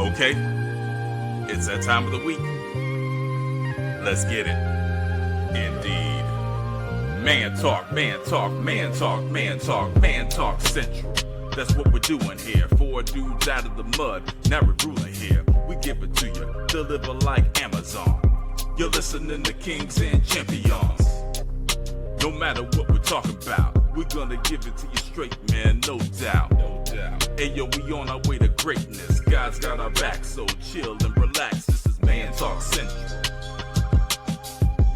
Okay, it's that time of the week. Let's get it. Indeed. Man talk, man talk, man talk, man talk, man talk central. That's what we're doing here. Four dudes out of the mud, now we're ruling here. We give it to you, deliver like Amazon. You're listening to Kings and Champions. No matter what we're talking about, we're gonna give it to you straight, man, no doubt. No doubt. Hey yo, we on our way to greatness. God's got our back, so chill and relax. This is Man Talk Central.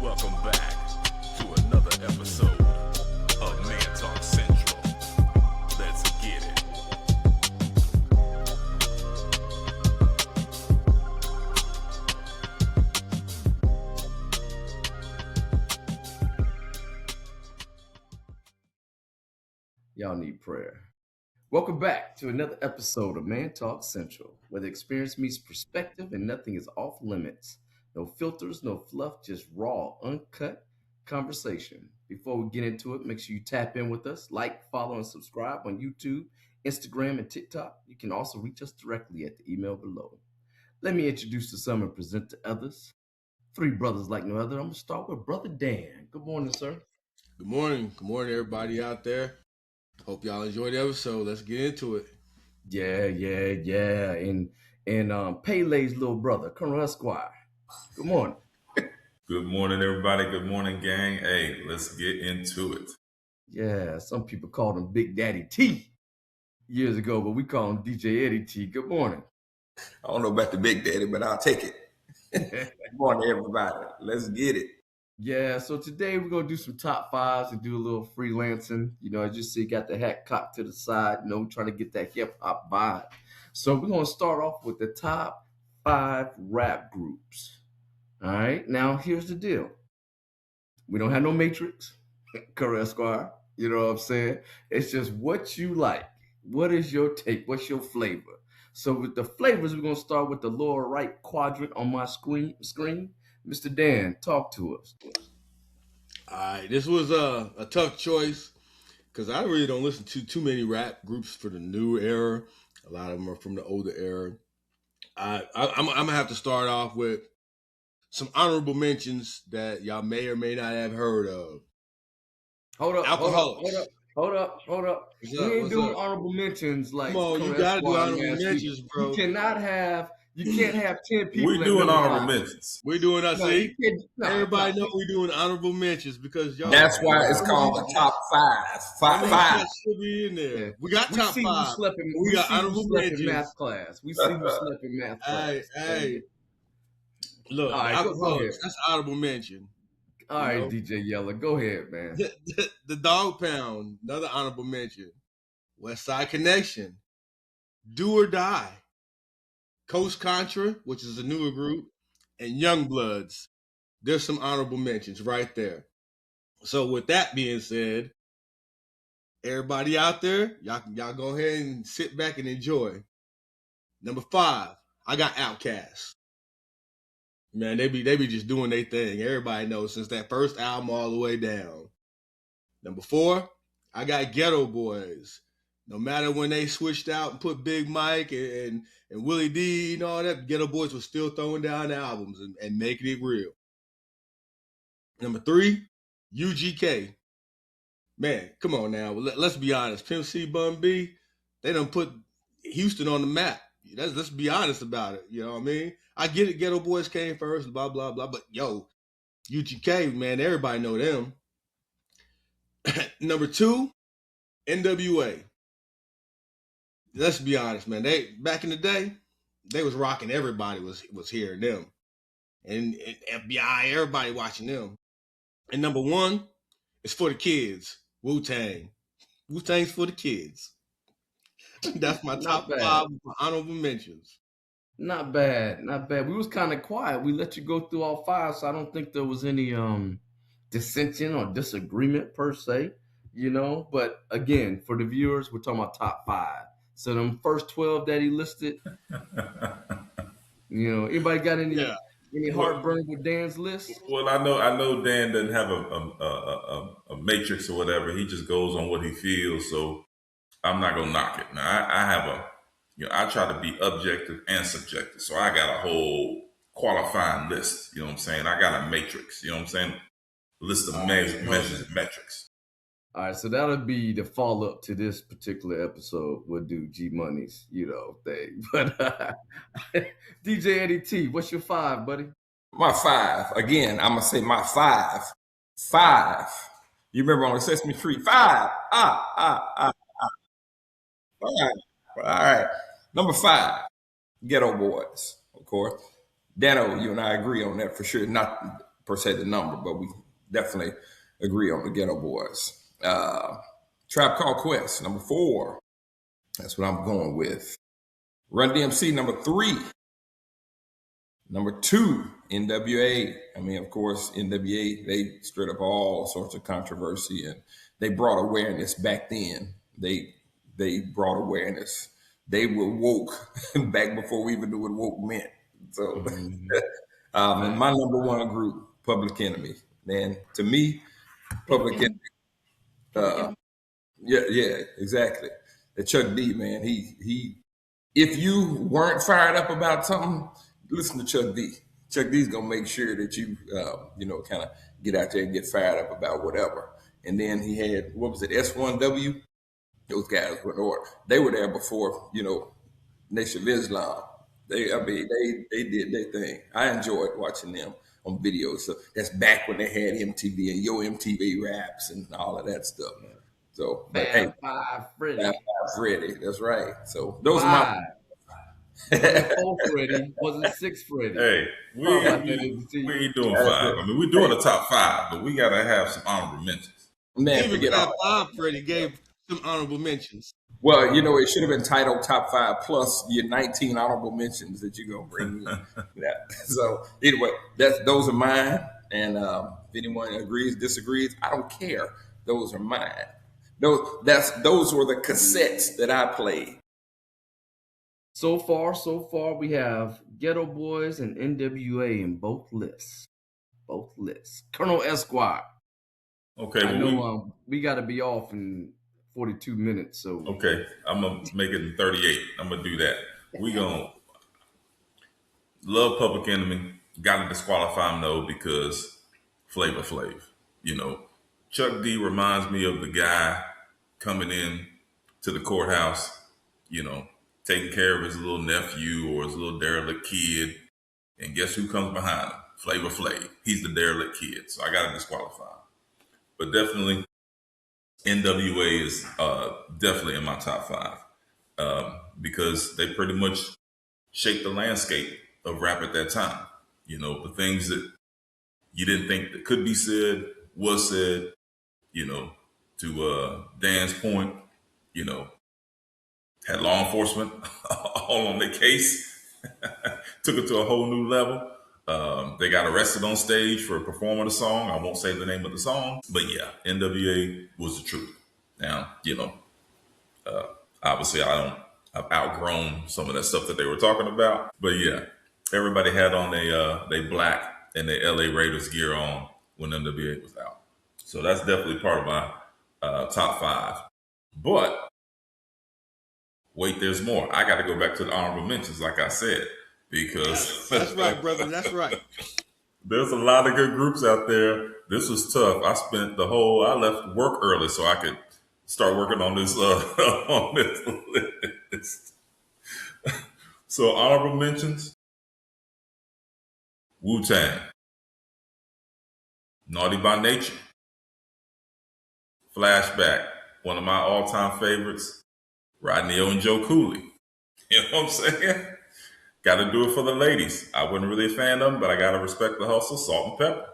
Welcome back to another episode of Man Talk Central. Let's get it. Y'all need prayer. Welcome back to another episode of Man Talk Central, where the experience meets perspective and nothing is off limits. No filters, no fluff, just raw, uncut conversation. Before we get into it, make sure you tap in with us, like, follow, and subscribe on YouTube, Instagram, and TikTok. You can also reach us directly at the email below. Let me introduce to some and present to others. Three brothers like no other. I'm going to start with Brother Dan. Good morning, sir. Good morning. Good morning, everybody out there. Hope y'all enjoyed the episode. Let's get into it. Yeah. And Pele's little brother, Colonel Esquire. Good morning. Good morning, everybody. Good morning, gang. Hey, let's get into it. Yeah, some people called him Big Daddy T years ago, but we call him DJ Eddie T. Good morning. I don't know about the Big Daddy, but I'll take it. Good morning, everybody. Let's get it. Yeah, so today we're going to do some top fives and do a little freelancing. You know, as you see, got the hat cocked to the side, trying to get that hip-hop vibe. So we're going to start off with the top 5 rap groups. All right, now here's the deal. We don't have no matrix, Correct, Esquire. You know what I'm saying? It's just what you like. What is your take? What's your flavor? So with the flavors, we're going to start with the lower right quadrant on my screen. Mr. Dan, talk to us. All right, this was a tough choice because I really don't listen to too many rap groups for the new era. A lot of them are from the older era. I'm going to have to start off with some honorable mentions that y'all may or may not have heard of. Hold up. What's We up? ain't What's doing up? honorable mentions like Come on, you Correct got to do Esquire honorable last week. mentions, bro. You can't have 10 people. We're at doing number honorable 5. mentions. We're doing that. No, See, you can't- everybody know we're doing honorable mentions because y'all. That's why it's called the top 5. Some of Five. that should be in there. Yeah. We got We top see you 5. sleeping. We got see you honorable sleeping mentions. math class. We see you sleeping math class. Hey, look, All right, go alcoholics, ahead. that's honorable mention. All right, know? DJ Yeller, go ahead, man. The Dog Pound, another honorable mention. West Side Connection, Do or Die, Coast Contra, which is a newer group, and Young Bloods. There's some honorable mentions right there. So with that being said, everybody out there, y'all go ahead and sit back and enjoy. Number 5, I got Outkast. Man, they be just doing their thing. Everybody knows since that first album all the way down. Number 4, I got Ghetto Boys. No matter when they switched out and put Big Mike and Willie D and all that, Ghetto Boys was still throwing down albums and making it real. Number 3, UGK. Man, come on now. Let's be honest. Pimp C, Bun B, they done put Houston on the map. Let's be honest about it. You know what I mean? I get it. Ghetto Boys came first, blah, blah, blah. But, yo, UGK, man, everybody know them. Number 2, NWA. Let's be honest, man. They back in the day, they was rocking. Everybody was hearing them. And FBI, everybody watching them. And number 1 is for the kids. Wu-Tang. Wu-Tang's for the kids. That's my top 5 honorable mentions. Not bad. We was kind of quiet. We let you go through all 5, so I don't think there was any dissension or disagreement per se, But again, for the viewers, we're talking about top 5. So them first 12 that he listed, anybody got any heartburn with Dan's list? Well, I know Dan doesn't have a matrix or whatever. He just goes on what he feels. So I'm not gonna knock it. Now I have I try to be objective and subjective. So I got a whole qualifying list. You know what I'm saying? I got a matrix. You know what I'm saying? List of measures and metrics. All right, so that'll be the follow up to this particular episode. We'll do G Money's, thing. But DJ Eddie T, what's your 5, buddy? My 5. Again, I'm gonna say my 5. 5. You remember on the Sesame Street? 5. 5. All right. Number 5. Ghetto Boys, of course. Dano, you and I agree on that for sure. Not per se the number, but we definitely agree on the Ghetto Boys. Trap Called Quest, number 4. That's what I'm going with. Run DMC, number 3. Number 2, NWA. I mean, of course, NWA, they stirred up all sorts of controversy, and they brought awareness back then. They brought awareness. They were woke back before we even knew what woke meant. So, and my number 1 group, Public Enemy. Man, to me, Public Enemy. Yeah, exactly. The Chuck D, man, he. If you weren't fired up about something, listen to Chuck D. Chuck D's gonna make sure that you, kind of get out there and get fired up about whatever. And then he had, what was it, S1W? Those guys they were there before, Nation of Islam. They did their thing. I enjoyed watching them on videos. So that's back when they had MTV and Yo MTV Raps and all of that stuff. So, but Fab Five Freddy. Fab Five Freddy, that's right. So those are my. Wasn't 4 Freddy, wasn't 6 Freddy. Hey, we ain't doing 5. I mean, we're doing the top 5, but we gotta have some honorable mentions. Man, even top 5 Freddy gave some honorable mentions. Well, it should have been titled Top 5 plus your 19 honorable mentions that you're gonna bring in. Yeah. So anyway, those are mine. And if anyone agrees, disagrees, I don't care. Those are mine. Those were the cassettes that I played. So far, we have Ghetto Boys and NWA in both lists. Colonel Esquire. Okay. I know we got to be off in 42 minutes. So okay, I'm gonna make it in 38. I'm gonna do that. We gonna love Public Enemy. Got to disqualify him though because Flavor Flav. Chuck D reminds me of the guy coming in to the courthouse. Taking care of his little nephew or his little derelict kid. And guess who comes behind him? Flavor Flav. He's the derelict kid. So I got to disqualify him. But definitely, NWA is definitely in my top 5 because they pretty much shaped the landscape of rap at that time. The things that you didn't think that could be said, was said, to Dan's point, had law enforcement all on their case, took it to a whole new level. They got arrested on stage for performing a song. I won't say the name of the song, but yeah, NWA was the truth. Now, obviously I've outgrown some of that stuff that they were talking about, but yeah, everybody had on they black and their LA Raiders gear on when NWA was out. So that's definitely part of my top 5. But wait, there's more. I got to go back to the honorable mentions, like I said, because that's right, brother. That's right. There's a lot of good groups out there. This was tough. I left work early so I could start working on this on this list. So honorable mentions: Wu-Tang, Naughty by Nature, Flashback, one of my all-time favorites. Rodney O and Joe Cooley. You know what I'm saying? Got to do it for the ladies. I wasn't really a fan of them, but I got to respect the hustle, Salt and Pepper.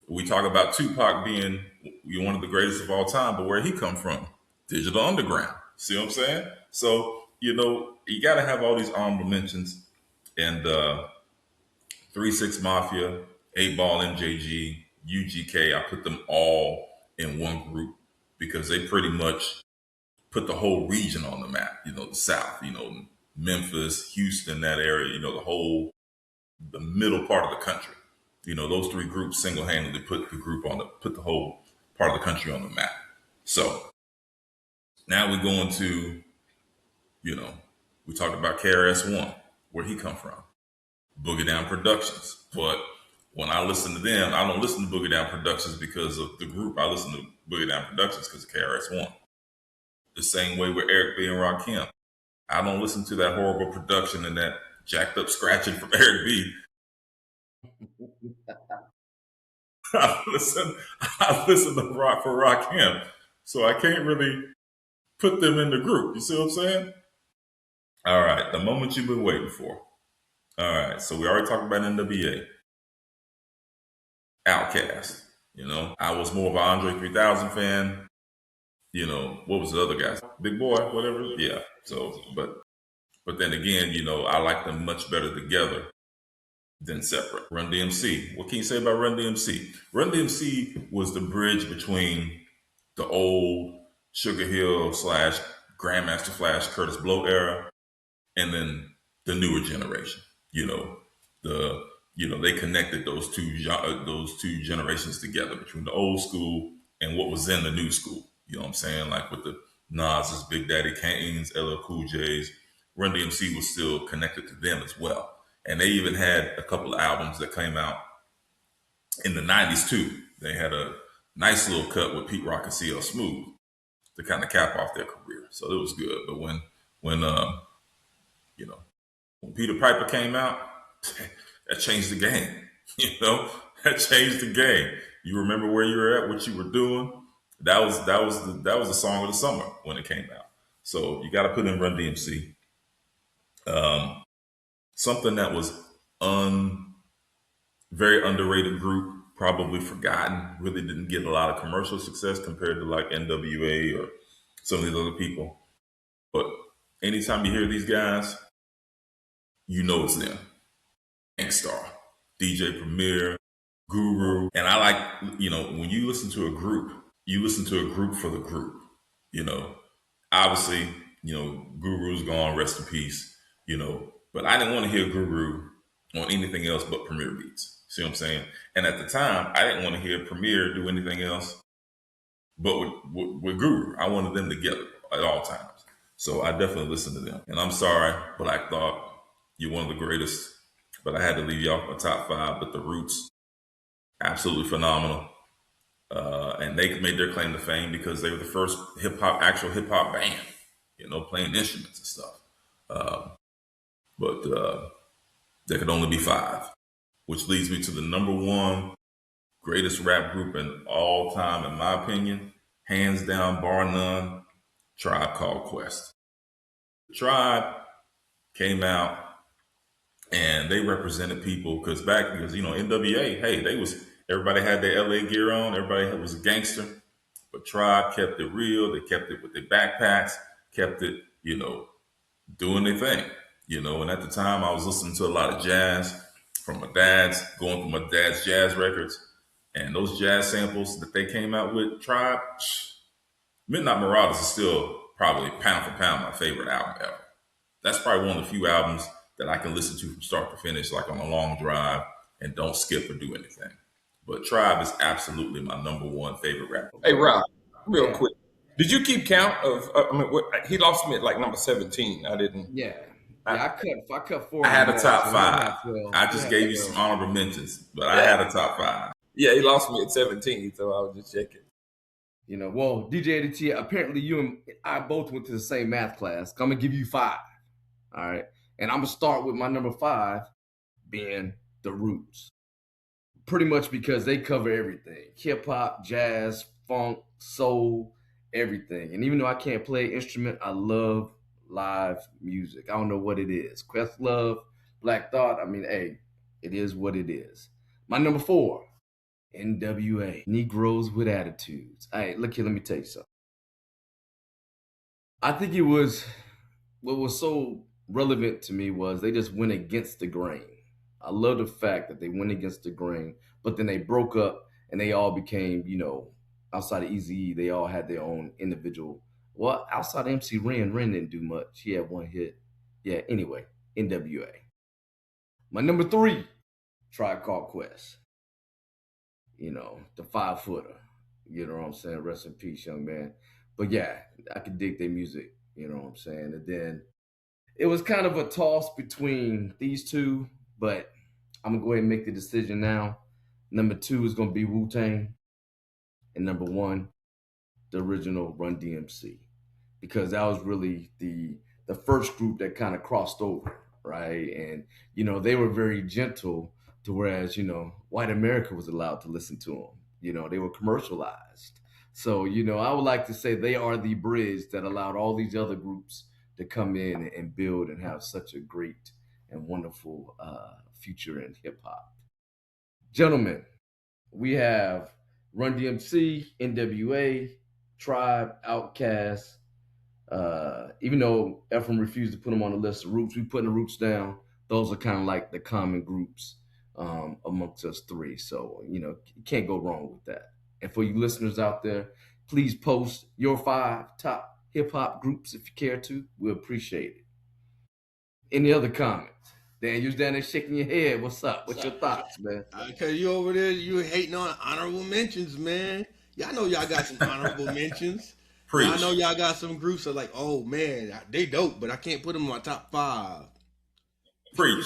We talk about Tupac being one of the greatest of all time, but where he come from? Digital Underground. See what I'm saying? So, you got to have all these honorable mentions. And 3-6 Mafia, 8 Ball MJG, UGK, I put them all in one group because they pretty much put the whole region on the map, the South, Memphis, Houston, that area, the middle part of the country. Those 3 groups single-handedly put the whole part of the country on the map. So now we're going to We talked about KRS-One, where he come from, Boogie Down Productions. But when I listen to them, I don't listen to Boogie Down Productions because of the group. I listen to Boogie Down Productions because of KRS-One. The same way with Eric B. and Rakim. I don't listen to that horrible production and that jacked up scratching from Eric B. I listen to rock for Rakim. So I can't really put them in the group. You see what I'm saying? All right, the moment you've been waiting for. All right, so we already talked about NWA. Outkast. I was more of an Andre 3000 fan. What was the other guy? Big Boy, whatever. Yeah. So, but then again, I like them much better together than separate. Run DMC. What can you say about Run DMC? Run DMC was the bridge between the old Sugar Hill / Grandmaster Flash Curtis Blow era and then the newer generation. They connected those two generations together between the old school and what was in the new school. You know what I'm saying? Like with the Nas's, Big Daddy Kane's, LL Cool J's, Run DMC was still connected to them as well. And they even had a couple of albums that came out in the 90s too. They had a nice little cut with Pete Rock and CL Smooth to kind of cap off their career. So it was good. But when Peter Piper came out, that changed the game. That changed the game. You remember where you were at, what you were doing. That was the song of the summer when it came out. So you got to put in Run DMC. Something that was very underrated group, probably forgotten, really didn't get a lot of commercial success compared to like NWA or some of these other people. But anytime you hear these guys, it's them. Gangstar, DJ Premier, Guru. And I like, when you listen to a group, you listen to a group for the group. Obviously, Guru's gone, rest in peace, but I didn't want to hear Guru on anything else but Premier beats. See what I'm saying? And at the time, I didn't want to hear Premier do anything else but with Guru. I wanted them together at all times. So I definitely listened to them. And I'm sorry, Black Thought, you're one of the greatest. But I had to leave you off my top 5. But the Roots, absolutely phenomenal. And they made their claim to fame because they were the first actual hip hop band, playing instruments and stuff. But there could only be 5, which leads me to the number 1 greatest rap group in all time, in my opinion, hands down, bar none, Tribe Called Quest. Tribe came out and they represented people because NWA, hey, everybody had their LA gear on, everybody was a gangster, but Tribe kept it real. They kept it with their backpacks, kept it, doing their thing, and at the time I was listening to a lot of jazz going through my dad's jazz records, and those jazz samples that they came out with, Tribe, Midnight Marauders is still probably pound for pound my favorite album ever. That's probably one of the few albums that I can listen to from start to finish, like on a long drive, and don't skip or do anything. But Tribe is absolutely my number 1 favorite rapper. Hey, Rob, real quick. Did you keep count of, he lost me at like number 17. I didn't. Yeah. I cut 4. I had a top 5. I just gave you some honorable mentions, but I had a top 5. Yeah, he lost me at 17, so I was just checking. Well, DJ ADT, apparently you and I both went to the same math class. I'm going to give you 5. All right. And I'm going to start with my number 5 being the Roots. Pretty much because they cover everything. Hip hop, jazz, funk, soul, everything. And even though I can't play an instrument, I love live music. I don't know what it is. Questlove, Black Thought. Hey, it is what it is. My number 4, NWA, Negroes with Attitudes. Hey, look here, let me tell you something. I think what was so relevant to me was they just went against the grain. I love the fact that they went against the grain, but then they broke up and they all became, outside of Eazy-E, they all had their own individual. Well, outside of MC Ren didn't do much. He had 1 hit. Yeah, anyway, NWA. My number 3, Tribe Called Quest. The 5-footer. You know what I'm saying? Rest in peace, young man. But yeah, I could dig their music. You know what I'm saying? And then It was kind of a toss between these two, but I'm gonna go ahead and make the decision now. Number 2 is gonna be Wu-Tang, and number 1, the original Run DMC, because that was really the first group that kind of crossed over, right? And they were very gentle, to whereas white America was allowed to listen to them. They were commercialized. So I would like to say they are the bridge that allowed all these other groups to come in and build and have such a great and wonderful future in hip hop. Gentlemen, we have Run DMC, NWA, Tribe, Outkast. Even though Ephraim refused to put them on the list of Roots, we putting the Roots down. Those are kind of like the common groups amongst us three. So, you can't go wrong with that. And for you listeners out there, please post your 5 top hip hop groups if you care to. We appreciate it. Any other comments? Dan, you was down there shaking your head. What's up? What's your thoughts, man? Cause you over there, you hating on honorable mentions, man. Y'all know y'all got some honorable mentions. Preach. I know y'all got some groups that are like, oh man, they dope, but I can't put them in my top 5. Preach.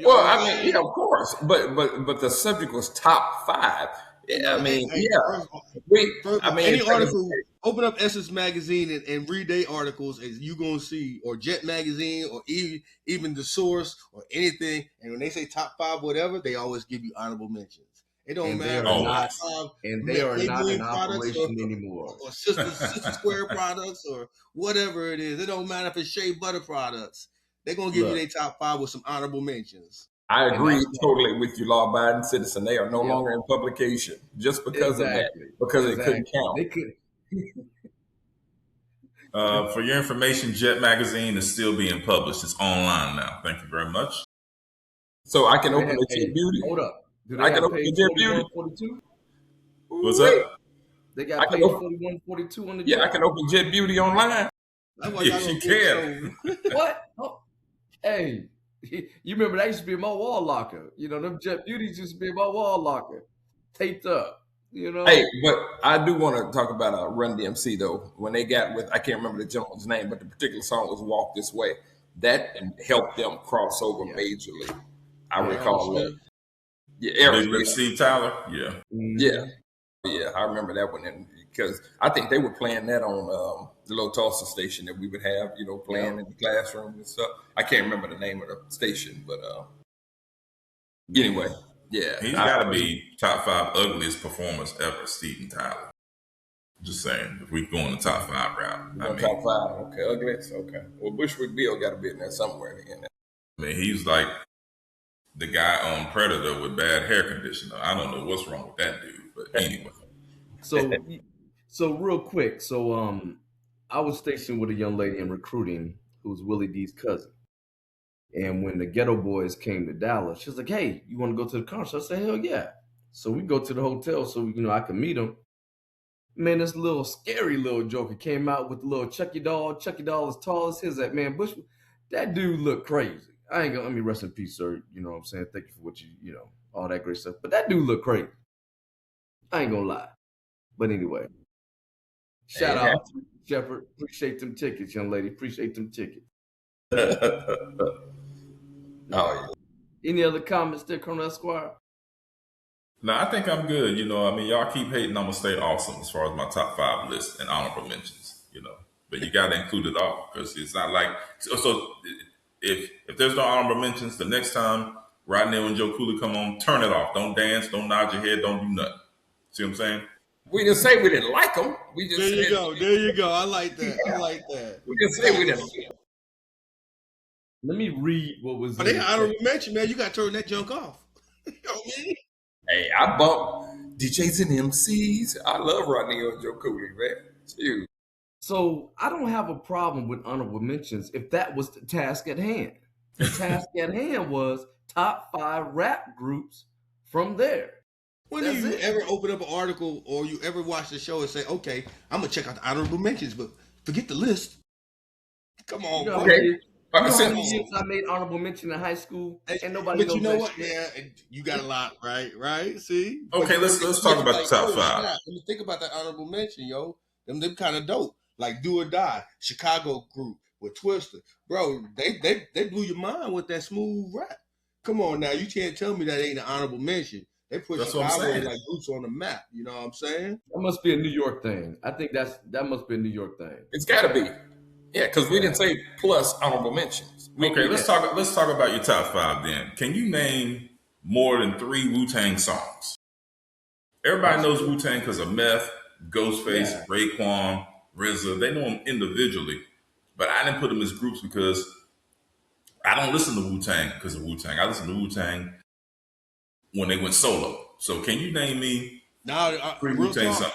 Well, I mean, yeah, of course, but the subject was top 5. Yeah, I mean, Any article, open up Essence Magazine and read their articles, and you gonna see, or Jet Magazine, or even The Source, or anything. And when they say top 5, whatever, they always give you honorable mentions. It don't matter. They are not in operation anymore. Or Sister Square products, or whatever it is. It don't matter if it's Shea Butter products. They're gonna give you their top 5 with some honorable mentions. I agree totally with you, law-abiding citizen. They are no longer in publication just because of that, because it couldn't count. They could. For your information, Jet Magazine is still being published. It's online now. Thank you very much. So I can open the Jet Beauty. Hold up. I can open the Jet Beauty. 42? What's up? They got paid 41.42 on the Jet. I can open Jet Beauty online. Yes, you can. What? Oh, hey. You remember that used to be in my wall locker. Them Jet Beauties used to be in my wall locker. Taped up. Hey, but I do want to talk about Run DMC though. When they got with, I can't remember the gentleman's name, but the particular song was "Walk This Way." That helped them cross over majorly. I recall that. Yeah, Big Lip Steve Tyler. Yeah. Yeah. I remember that one, because I think they were playing that on the little Tulsa station that we would have, playing in the classroom and stuff. I can't remember the name of the station, but anyway. Yeah, he's got to be top 5 ugliest performers ever, Steven Tyler. Just saying, if we go on the top 5 route. Top 5, okay, ugliest, okay. Well, Bushwick Bill got to be in there somewhere in there. I mean, he's like the guy on Predator with bad hair conditioner. I don't know what's wrong with that dude, but anyway. So real quick, I was stationed with a young lady in recruiting who's Willie D's cousin. And when the Ghetto Boys came to Dallas, she was like, hey, you want to go to the concert? I said, hell yeah. So we go to the hotel so, I can meet him. Man, this little scary little joker came out with the little Chucky doll. Chucky doll as tall as his. That man, Bush, that dude looked crazy. I mean, rest in peace, sir. You know what I'm saying? Thank you for what all that great stuff. But that dude looked crazy. I ain't gonna lie. But anyway, shout out to Shepard. Appreciate them tickets, young lady. Appreciate them tickets. Any other comments there, Colonel Esquire? No, I think I'm good. Y'all keep hating. I'm gonna stay awesome as far as my top 5 list and honorable mentions. But you got to include it all, because it's not like so. If there's no honorable mentions, the next time Rodney and Joe Cooley come on, turn it off. Don't dance. Don't nod your head. Don't do nothing. See what I'm saying? We didn't say we didn't like them. We just there you go. I like that. We didn't say we didn't like them. Let me read what was. But I don't mention, man. You got to turn that junk off. You know what I mean? Hey, I bump DJs and MCs. I love Rodney and Joe Cooley, man. Shoot. So I don't have a problem with honorable mentions if that was the task at hand. The task at hand was top 5 rap groups from there. When do you ever open up an article or you ever watch the show and say, okay, I'm going to check out the honorable mentions, but forget the list. Come on, okay. How many years I made honorable mention in high school, and nobody knows. But you know what? Yeah, you got a lot, right? See? Okay, let's talk about the top 5. Let me think about that honorable mention, yo. Them kind of dope. Like Do or Die, Chicago group with Twister. Bro, they blew your mind with that smooth rap. Come on now, you can't tell me that ain't an honorable mention. They put That's what I'm Chicago saying. like boots on the map. You know what I'm saying? That must be a New York thing. I think that must be a New York thing. It's got to be. Yeah, because we didn't say plus honorable mentions. Okay, let's talk about your top 5 then. Can you name more than 3 Wu-Tang songs? Everybody knows Wu-Tang because of Meth, Ghostface, Raekwon, RZA. They know them individually, but I didn't put them as groups because I don't listen to Wu-Tang because of Wu-Tang. I listen to Wu-Tang when they went solo. So can you name me Now, 3 real Wu-Tang talk. songs?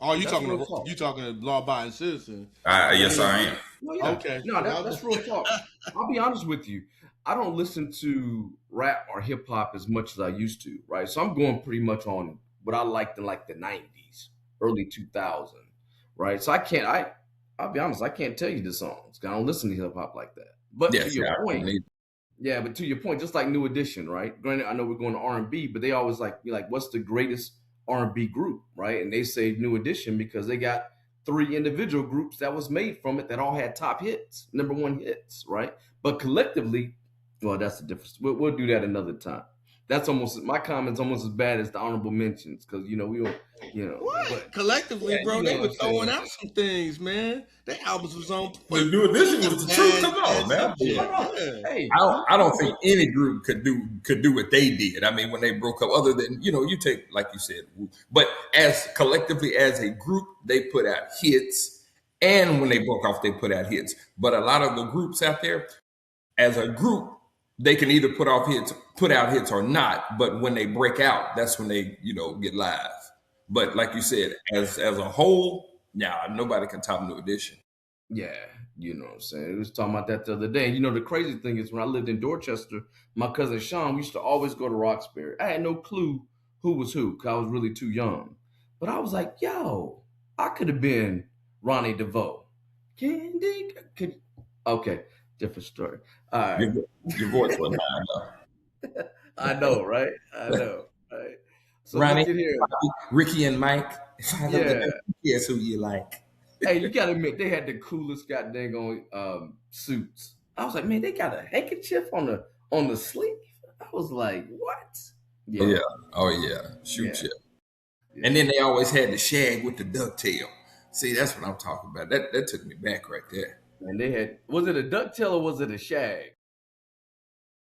Oh, you That's talking real to talk. you talking to law-abiding citizen? Yes, I am. No, yeah. Okay. No, that's real talk. I'll be honest with you. I don't listen to rap or hip hop as much as I used to, right? So I'm going pretty much on what I liked in like the 90s, early 2000, right? So I'll be honest, I can't tell you the songs. I don't listen to hip hop like that. But Yes, to your yeah, point, yeah, but to your point, just like New Edition, right? Granted, I know we're going to R&B, but they always like, what's the greatest R&B group, right? And they say New Edition because they got 3 individual groups that was made from it that all had top hits, #1 hits, right? But collectively, well, that's the difference. We'll do that another time. That's almost my comment's almost as bad as the honorable mentions because we don't, What? But Collectively, yeah, bro, you know they what were I'm throwing saying. out some things, man. Their albums was on The point. New Edition was the truth. Come on, man. Subject. Yeah. Yeah. Hey, I don't think any group could do what they did. I mean, when they broke up, other than you take like you said, but as collectively as a group, they put out hits, and when they broke off, they put out hits. But a lot of the groups out there, as a group, they can either put out hits or not. But when they break out, that's when they get live. But like you said, as a whole, nobody can top New Edition. yeah, you know what I'm saying. We was talking about that the other day. The crazy thing is when I lived in Dorchester, my cousin Sean, we used to always go to Roxbury. I had no clue who was who because I was really too young. But I was like, yo, I could have been Ronnie DeVoe. Okay, different story. All right. Your voice wasn't high enough. I know, right? I know, right? So Ronnie, look at here. Ricky and Mike. If I look at Yeah. guess who you like. Hey, you gotta admit, they had the coolest goddamn suits. I was like, man, they got a handkerchief on the sleeve. I was like, what? Yeah. Oh yeah. Shoot Yeah. yeah. And then they always had the shag with the ducktail. See, that's what I'm talking about. That took me back right there. And they had, was it a ducktail or was it a shag?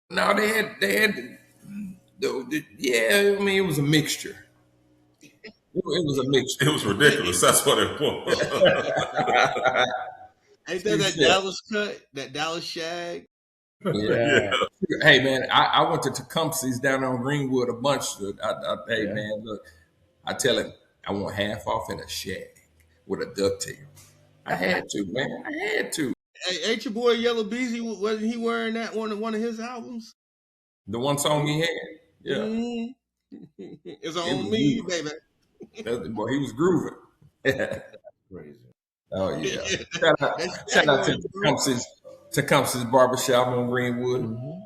No, they had yeah, I mean it was a mixture. It was a mixture. It was ridiculous. That's what it was. Ain't that Dallas cut? That Dallas shag? Yeah. Hey man, I went to Tecumseh's down on Greenwood a bunch. Hey Yeah. man, look, I tell him I want half off in a shag with a ducktail. I had to, man. I had to. Hey, ain't your boy Yellow Beezy? Wasn't he wearing that one of his albums? The one song he had, yeah. Mm-hmm. It's It on was me, beautiful. baby. Boy, he was grooving. Crazy. Oh yeah. Shout out to Tecumseh's Barbershop on Greenwood. Mm-hmm.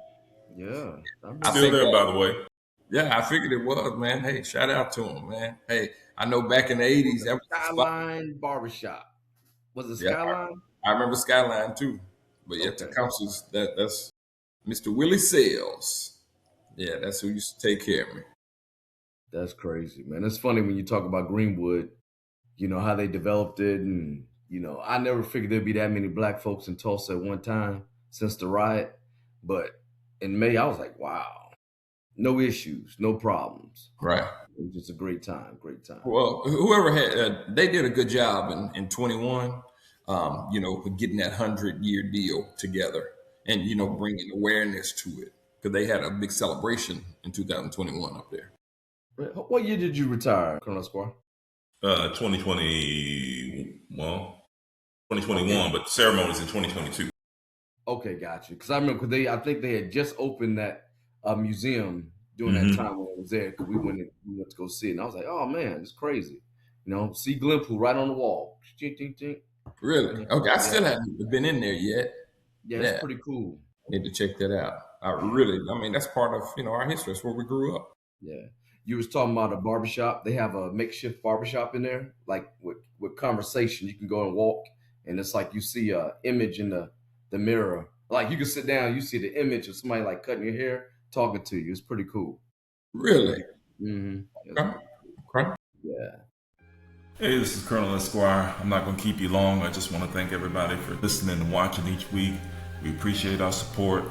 Yeah. Still there, by the way. Yeah, I figured it was, man. Hey, shout out to him, man. Hey, I know back in the 80s, that was Skyline Barbershop. Was it Yeah. Skyline? I remember Skyline too. But yeah, Okay. Tecumseh's that's Mr. Willie Sales. Yeah, that's who used to take care of me. That's crazy, man. It's funny when you talk about Greenwood, how they developed it. And, I never figured there'd be that many black folks in Tulsa at one time since the riot. But in May, I was like, wow, no issues, no problems. Right. It was just a great time, Well, whoever had, they did a good job in 21, with getting that 100-year deal together and, bringing awareness to it because they had a big celebration in 2021 up there. What year did you retire, Colonel Squire? 2021, but the ceremony's in 2022. Okay, got you. Because I remember I think they had just opened that museum during that time when I was there. Because we went to go see it, and I was like, oh man, it's crazy. See Glenpool right on the wall. Really? Okay, I still haven't been in there yet. Yeah, it's pretty cool. Need to check that out. I mean, that's part of our history. That's where we grew up. Yeah. You was talking about a barbershop. They have a makeshift barbershop in there, like with conversation. You can go and walk, and it's like you see a image in the the mirror. Like you can sit down, you see the image of somebody like cutting your hair, talking to you. It's pretty cool. Really? Mm-hmm. Okay. Yeah. Hey, this is Colonel Esquire. I'm not going to keep you long. I just want to thank everybody for listening and watching each week. We appreciate our support.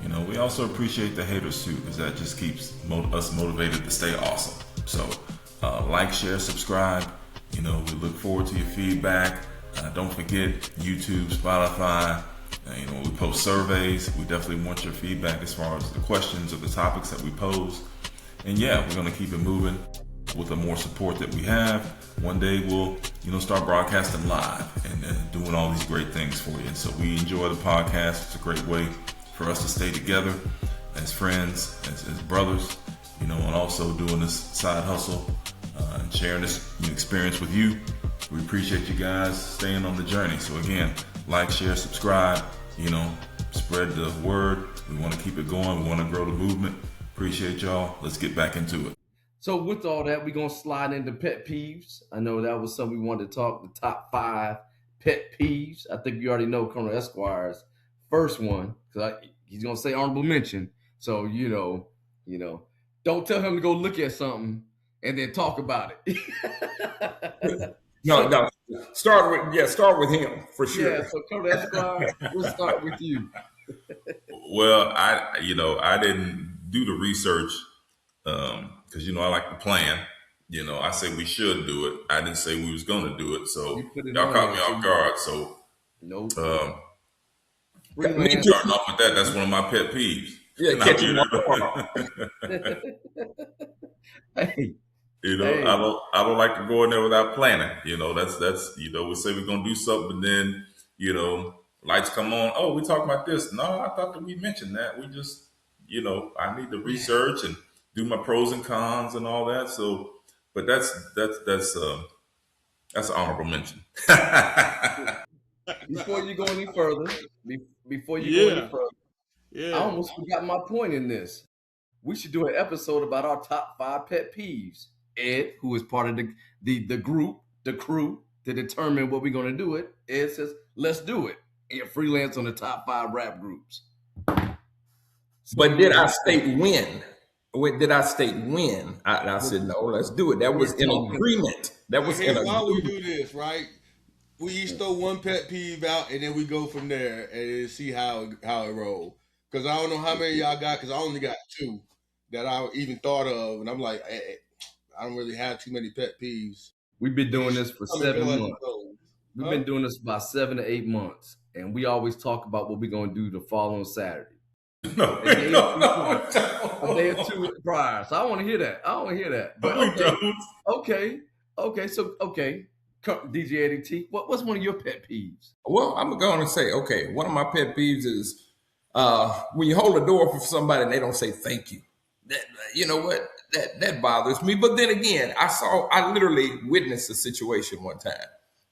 You know, we also appreciate the haters too, because that just keeps us motivated to stay awesome. So, like, share, subscribe. You know, we look forward to your feedback. Don't forget YouTube, Spotify. You know, we post surveys. We definitely want your feedback as far as the questions or the topics that we pose. And yeah, we're going to keep it moving with the more support that we have. One day we'll, start broadcasting live and doing all these great things for you. And so we enjoy the podcast. It's a great way for us to stay together as friends, as brothers, and also doing this side hustle and sharing this experience with you. We appreciate you guys staying on the journey. So again, like, share, subscribe, spread the word. We want to keep it going. We want to grow the movement. Appreciate y'all. Let's get back into it. So with all that, we're going to slide into pet peeves. I know that was something we wanted to talk, the top 5 pet peeves. I think you already know Colonel Esquire's first one, because he's going to say honorable mention. So, don't tell him to go look at something and then talk about it. No. Start with him for sure. Yeah, so Colonel Esquire, we'll start with you. Well, I didn't do the research because I like to plan. I say we should do it. I didn't say we was gonna do it, so y'all caught me off guard. So nope. Me starting off with that. That's one of my pet peeves. Yeah, catching Hey. I don't like to go in there without planning. That's we say we're gonna do something, and then lights come on. Oh, we talking about this. No, I thought that we mentioned that. We just I need to research and do my pros and cons and all that. So, but that's an honorable mention. Before you go any further, I almost forgot my point in this. We should do an episode about our top 5 pet peeves. Ed, who is part of the group, the crew, to determine what we're going to do it. Ed says, let's do it. And freelance on the top 5 rap groups. But did I state when? Did I state when? I said, no, let's do it. That was in agreement. That was in agreement. Why we do this, right? We each throw one pet peeve out, and then we go from there and see how it rolls. Because I don't know how many y'all got, because I only got 2 that I even thought of. And I'm like, I don't really have too many pet peeves. We've been doing this for 7 months. We've been doing this about 7 to 8 months. And we always talk about what we're going to do the following Saturday. No. A day or 2 prior. So I want to hear that. But okay. DJ Eddie T, what's one of your pet peeves? Well, I'm going to say, okay, one of my pet peeves is when you hold the door for somebody and they don't say thank you. You know what? That bothers me. But then again, I literally witnessed a situation one time.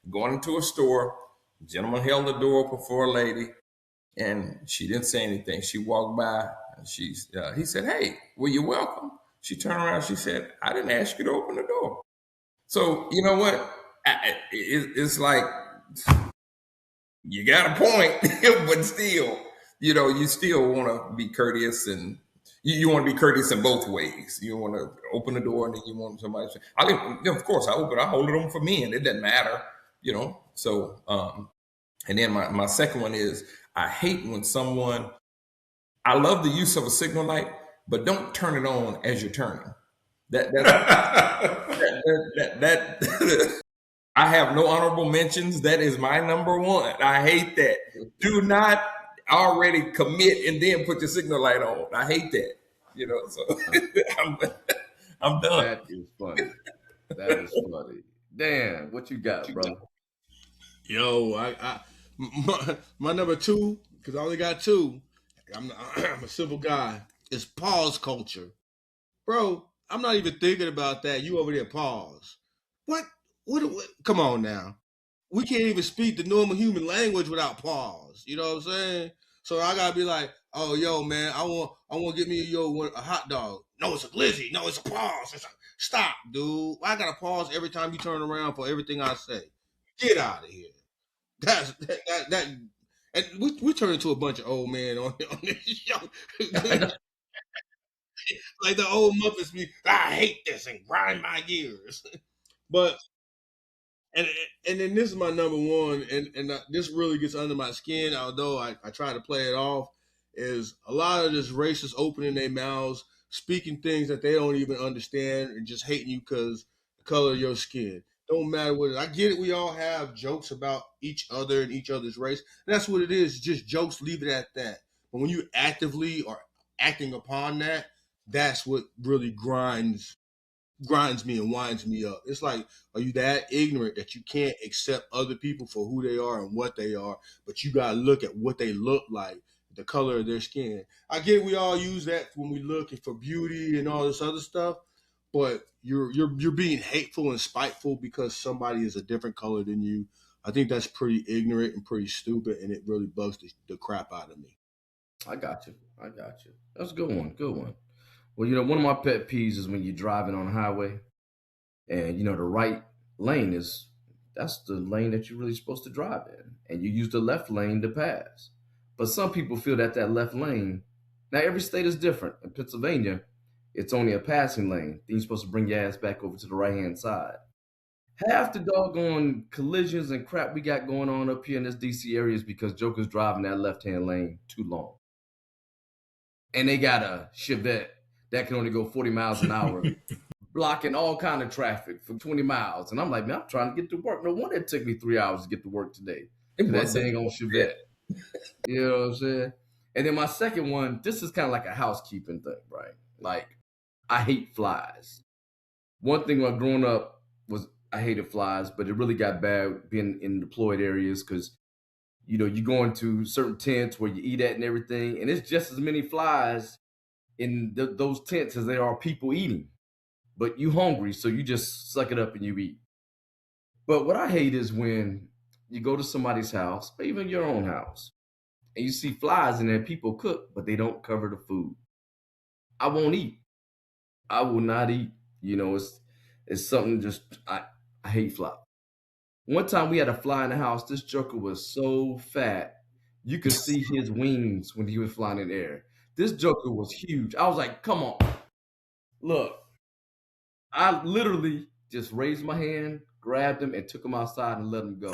Going into a store, a gentleman held the door open for a lady, and she didn't say anything. She walked by, and he said, "Hey, well, you're welcome." She turned around, she said, "I didn't ask you to open the door." So, you know what? It's like, you got a point, but still, you still want to be courteous, and you want to be courteous in both ways. You want to open the door, and then you want somebody to say, of course, I hold it open for me, and it doesn't matter, So, and then my second one is, I hate when I love the use of a signal light, but don't turn it on as you're turning. That I have no honorable mentions. That is my number one. I hate that. Do not already commit and then put your signal light on. I hate that. So I'm done. That is funny. Dan, what you got, brother? Yo, my number 2, because I only got 2. I'm a simple guy. It's pause culture, bro. I'm not even thinking about that. You over there, pause. What? Come on now. We can't even speak the normal human language without pause. You know what I'm saying? So I gotta be like, oh, yo, man, I want to get me a hot dog. No, it's a glizzy. No, it's a pause. Stop, dude. I gotta pause every time you turn around for everything I say. Get out of here. That And we turn into a bunch of old men on this show. Like the old Muppets be, I hate this and grind my gears. But and then this is my number one, and this really gets under my skin. Although I try to play it off, is a lot of this racists opening their mouths, speaking things that they don't even understand, and just hating you because the color of your skin. Don't matter what it is. I get it. We all have jokes about each other and each other's race. And that's what it is. Just jokes. Leave it at that. But when you actively are acting upon that, that's what really grinds me and winds me up. It's like, are you that ignorant that you can't accept other people for who they are and what they are, but you gotta look at what they look like, the color of their skin? I get it, we all use that when we looking for beauty and all this other stuff, but you're being hateful and spiteful because somebody is a different color than you. I think that's pretty ignorant and pretty stupid, and it really bugs the crap out of me. I got you. That's a good one. Good one. Well, one of my pet peeves is when you're driving on a highway and, the right lane that's the lane that you're really supposed to drive in. And you use the left lane to pass. But some people feel that left lane, now every state is different. In Pennsylvania, it's only a passing lane. Then you're supposed to bring your ass back over to the right-hand side. Half the doggone collisions and crap we got going on up here in this DC area is because jokers driving that left-hand lane too long. And they got a Chevette that can only go 40 miles an hour, blocking all kind of traffic for 20 miles. And I'm like, man, I'm trying to get to work. No wonder it took me 3 hours to get to work today. That dang on Chevette. You know what I'm saying? And then my second one, this is kind of like a housekeeping thing, right? Like, I hate flies. One thing when growing up was I hated flies, but it really got bad being in deployed areas because, you go into certain tents where you eat at and everything, and it's just as many flies in those tents as there are people eating. But you hungry, so you just suck it up and you eat. But what I hate is when you go to somebody's house, or even your own house, and you see flies in there, people cook, but they don't cover the food. I won't eat. I will not eat. It's something just, I hate flies. One time we had a fly in the house. This joker was so fat, you could see his wings when he was flying in the air. This joker was huge. I was like, come on. Look, I literally just raised my hand, grabbed him, and took him outside and let him go.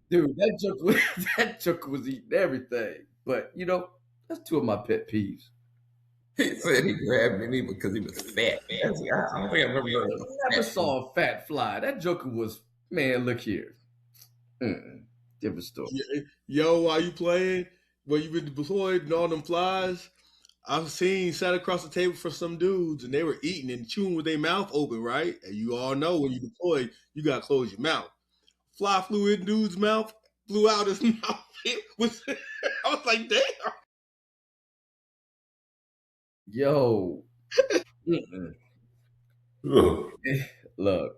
Dude, that joker was eating everything. But, that's two of my pet peeves. He said he grabbed me because he was fat. I don't think I've ever heard of I never saw a fat fly. That joker was, man, look here. Different story. Yo, while you playing, when you been deployed and all them flies, I've sat across the table for some dudes and they were eating and chewing with their mouth open, right? And you all know when you deploy, you gotta close your mouth. Fly flew in dude's mouth, flew out his mouth. I was like, damn. Yo. Look.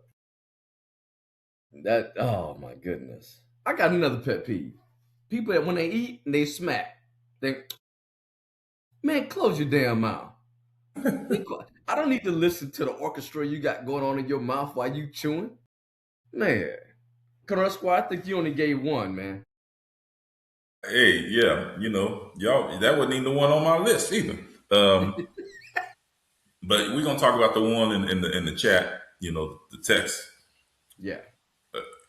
That, oh my goodness. I got another pet peeve. People that when they eat and they smack, man, close your damn mouth. I don't need to listen to the orchestra you got going on in your mouth while you chewing. Man. Correct Squad, I think you only gave one, man. Hey, yeah, y'all, that wasn't even the one on my list either. But we're gonna talk about the one in the chat, the text. Yeah.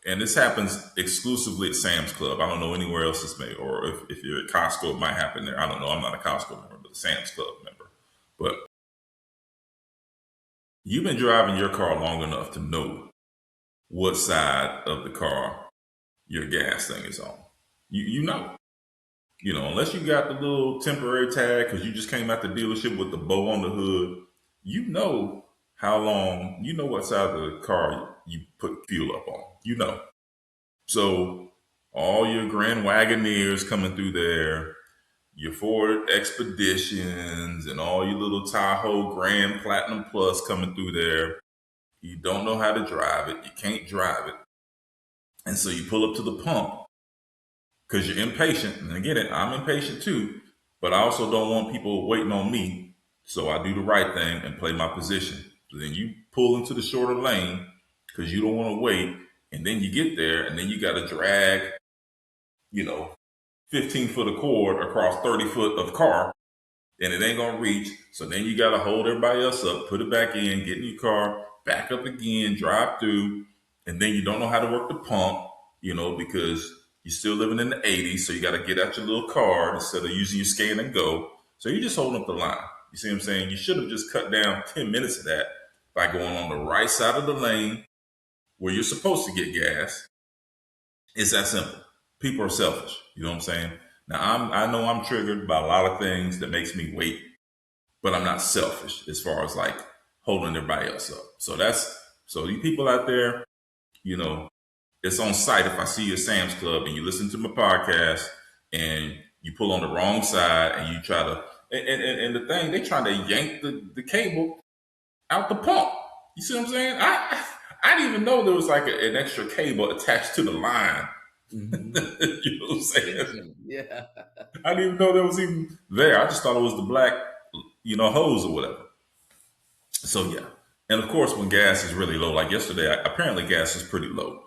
And this happens exclusively at Sam's Club. I don't know anywhere else it's made, or if you're at Costco, it might happen there. I don't know. I'm not a Costco member, but a Sam's Club member. But you've been driving your car long enough to know what side of the car your gas thing is on. You know. Unless you got the little temporary tag because you just came out the dealership with the bow on the hood, how long, what side of the car you put fuel up on, So all your Grand Wagoneers coming through there, your Ford Expeditions and all your little Tahoe Grand Platinum Plus coming through there, you don't know how to drive it. You can't drive it. And so you pull up to the pump because you're impatient. And again, I'm impatient too, but I also don't want people waiting on me. So I do the right thing and play my position. So then you pull into the shorter lane because you don't want to wait. And then you get there and then you got to drag 15 foot of cord across 30 foot of car, and it ain't gonna reach. So then you gotta hold everybody else up, put it back in, get in your car, back up again, drive through, and then you don't know how to work the pump, because you're still living in the 80s. So you gotta get out your little card instead of using your scan and go. So you're just holding up the line. You see what I'm saying? You should have just cut down 10 minutes of that by going on the right side of the lane where you're supposed to get gas. It's that simple. People are selfish. You know what I'm saying? Now, I know I'm triggered by a lot of things that makes me wait, but I'm not selfish as far as like holding everybody else up. So you people out there, it's on site. If I see you at Sam's Club and you listen to my podcast and you pull on the wrong side and you try to, and the thing, they trying to yank the cable out the pump. You see what I'm saying? I didn't even know there was like an extra cable attached to the line. Mm-hmm. You know what I'm saying? Yeah. I didn't even know that was even there. I just thought it was the black, hose or whatever. So yeah. And of course, when gas is really low, like yesterday, apparently gas is pretty low.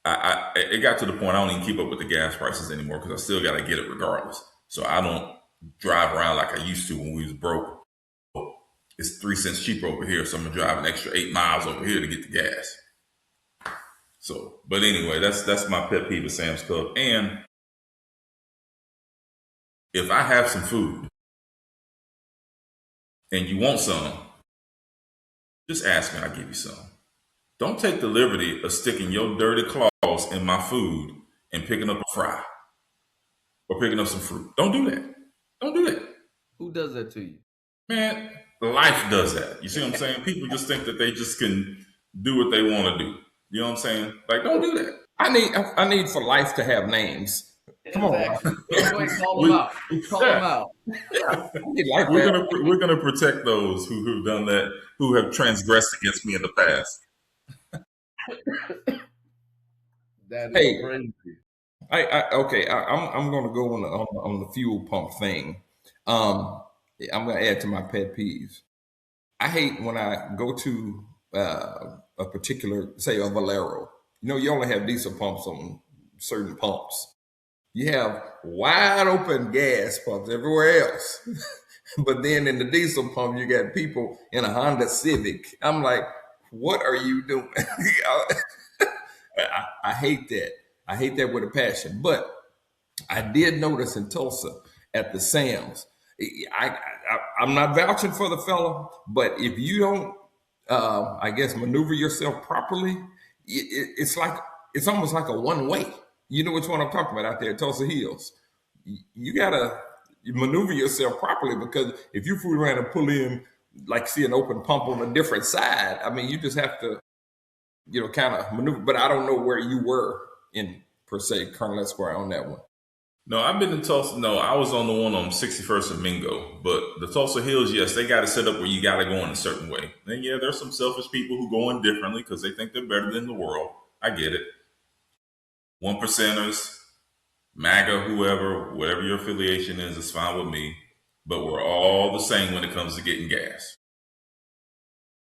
It got to the point I don't even keep up with the gas prices anymore because I still got to get it regardless. So I don't drive around like I used to when we was broke. It's 3 cents cheaper over here, so I'm gonna drive an extra 8 miles over here to get the gas. So, but anyway, that's my pet peeve at Sam's Club. And if I have some food and you want some, just ask me, I'll give you some. Don't take the liberty of sticking your dirty claws in my food and picking up a fry or picking up some fruit. Don't do that. Don't do that. Who does that to you? Man, life does that. You see what I'm saying? People just think that they just can do what they want to do. You know what I'm saying? Like, don't do that. I need for life to have names. Come Exactly. Go ahead, call them out. Call them out. Yeah. We're gonna protect those who've done that, who have transgressed against me in the past. That is crazy. I'm going to go on the fuel pump thing. I'm going to add to my pet peeves. I hate when I go to a particular, say, a Valero. You only have diesel pumps on certain pumps. You have wide open gas pumps everywhere else. But then in the diesel pump, you got people in a Honda Civic. I'm like, what are you doing? I hate that. I hate that with a passion. But I did notice in Tulsa at the Sam's, I'm not vouching for the fella, but if you don't, I guess, maneuver yourself properly, it's almost like a one way. You know which one I'm talking about out there at Tulsa Hills. You gotta maneuver yourself properly because if you fool around and pull in, like see an open pump on a different side, I mean, you just have to, kind of maneuver. But I don't know where you were in, per se, Colonel Esquire on that one. No, I've been in Tulsa. No, I was on the one on 61st and Mingo. But the Tulsa Hills, yes, they got it set up where you got to go in a certain way. And yeah, there's some selfish people who go in differently because they think they're better than the world. I get it. 1%ers, MAGA, whoever, whatever your affiliation is fine with me. But we're all the same when it comes to getting gas.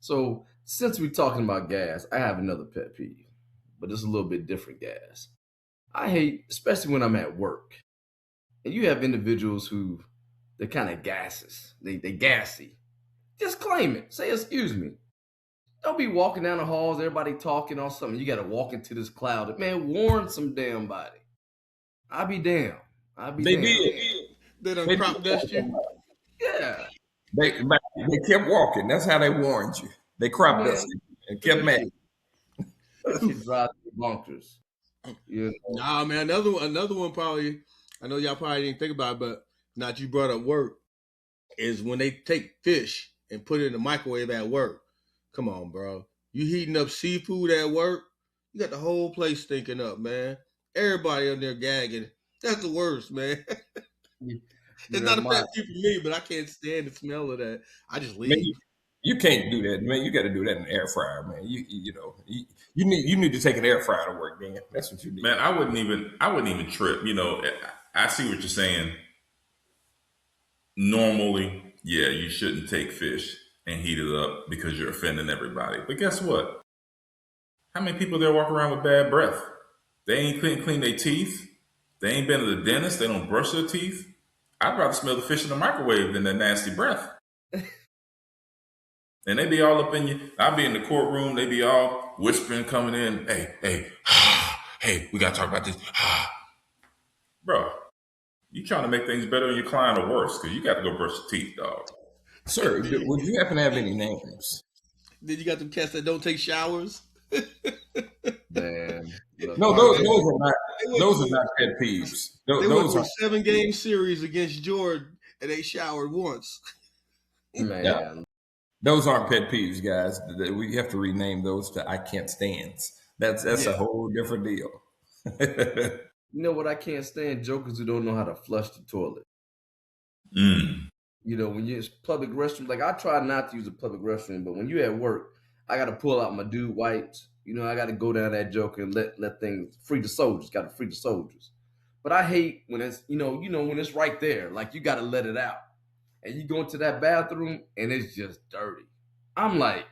So since we're talking about gas, I have another pet peeve, but it's a little bit different gas. I hate, especially when I'm at work, and you have individuals who they're kind of gases. They gassy. Just claim it. Say, excuse me. Don't be walking down the halls, everybody talking or something. You got to walk into this cloud. Man, warn some damn body. I'll be damned. They did. They done crop dust you. Yeah. They kept walking. That's how they warned you. They crop dusted you and kept mad. That shit drives me bonkers. Nah, man. Another one probably. I know y'all probably didn't think about it, but not you brought up work. Is when they take fish and put it in the microwave at work. Come on, bro. You heating up seafood at work? You got the whole place stinking up, man. Everybody in there gagging. That's the worst, man. It's not a pet peeve for me, but I can't stand the smell of that. I just leave. Man, you can't do that, man. You got to do that in the air fryer, man. You need to take an air fryer to work, man. That's what you need. Man, I wouldn't even trip. I see what you're saying. Normally, yeah, you shouldn't take fish and heat it up because you're offending everybody. But guess what? How many people there walk around with bad breath? They ain't clean their teeth. They ain't been to the dentist. They don't brush their teeth. I'd rather smell the fish in the microwave than that nasty breath. And they be all up in you. I'll be in the courtroom. They be all whispering, coming in. Hey, hey, we got to talk about this. Bro, you trying to make things better than your client or worse, because you got to go brush your teeth, dog. Sir, would you happen to have any names? Then you got them cats that don't take showers. Man. No, those are not pet peeves. They went Those to are a 7-game series against Jordan, and they showered once. Man. Yeah. Those aren't pet peeves, guys. We have to rename those to I can't stands. That's a whole different deal. You know what I can't stand? Jokers who don't know how to flush the toilet. You know, when you're in public restroom, like I try not to use a public restroom, but when you're at work, I got to pull out my dude wipes. You know, I got to go down that joke and let things free the soldiers. Got to free the soldiers. But I hate when it's when it's right there, like you got to let it out, and you go into that bathroom and it's just dirty. I'm like,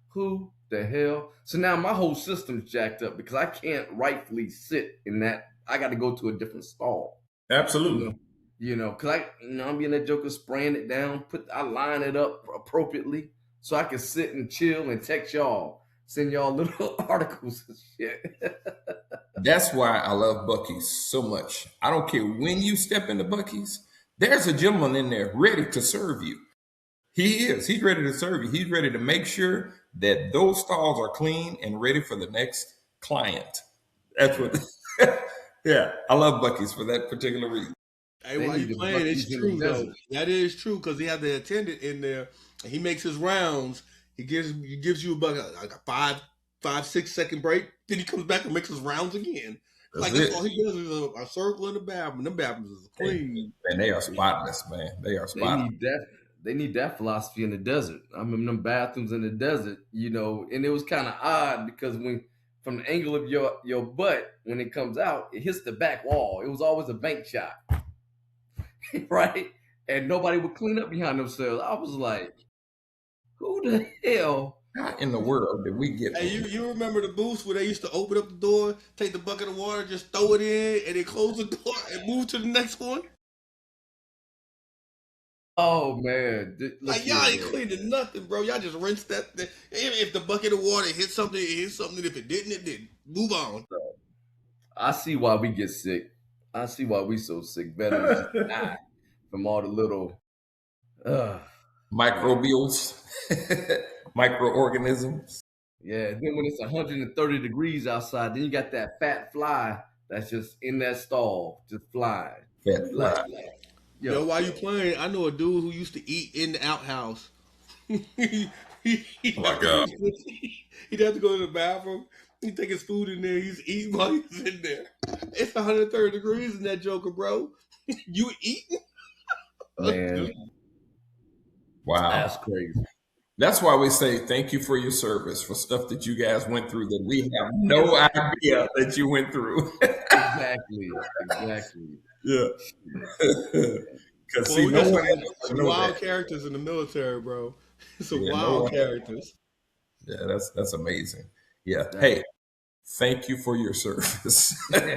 who the hell? So now my whole system's jacked up because I can't rightfully sit in that. I got to go to a different stall. Absolutely. You know, cause I'm being that joker, spraying it down. I line it up appropriately so I can sit and chill and text y'all, send y'all little articles and shit. That's why I love Bucky's so much. I don't care when you step into Bucky's. There's a gentleman in there ready to serve you. He is. He's ready to serve you. He's ready to make sure that those stalls are clean and ready for the next client. That's what. Yeah, I love Bucky's for that particular reason. Hey, while you playing, it's true though. That is true because he had the attendant in there. And he makes his rounds. He gives you like a 5-6 second break. Then he comes back and makes his rounds again. That's all he does is a circle in the bathroom. Them bathrooms is clean. And they are spotless, man. They are spotless. They need that philosophy in the desert. I remember them bathrooms in the desert, and it was kind of odd because from the angle of your butt, when it comes out, it hits the back wall. It was always a bank shot. Right? And nobody would clean up behind themselves. I was like, who the hell? How in the world did we get? Hey, you remember the booths where they used to open up the door, take the bucket of water, just throw it in, and then close the door and move to the next one? Oh, man. Like, y'all ain't cleaning nothing, bro. Y'all just rinse that thing. If the bucket of water hit something, it hit something. If it didn't, it didn't. Move on. I see why we get sick. I see why we so sick. Veterans die from all the little microbials, microorganisms. Yeah, then when it's 130 degrees outside, then you got that fat fly that's just in that stall, just flying. Fat fly. Yo, while you playing, I know a dude who used to eat in the outhouse. Oh my God. He'd have to go to the bathroom. He'd take his food in there. He's eating while he's in there. It's 130 degrees in that joker, bro. You eating? Man. Wow. That's crazy. That's why we say thank you for your service, for stuff that you guys went through that we have no idea that you went through. Exactly. Yeah. Because wild characters in the military, bro. Some wild characters. Yeah, that's amazing. Yeah. Hey, thank you for your service. Hey,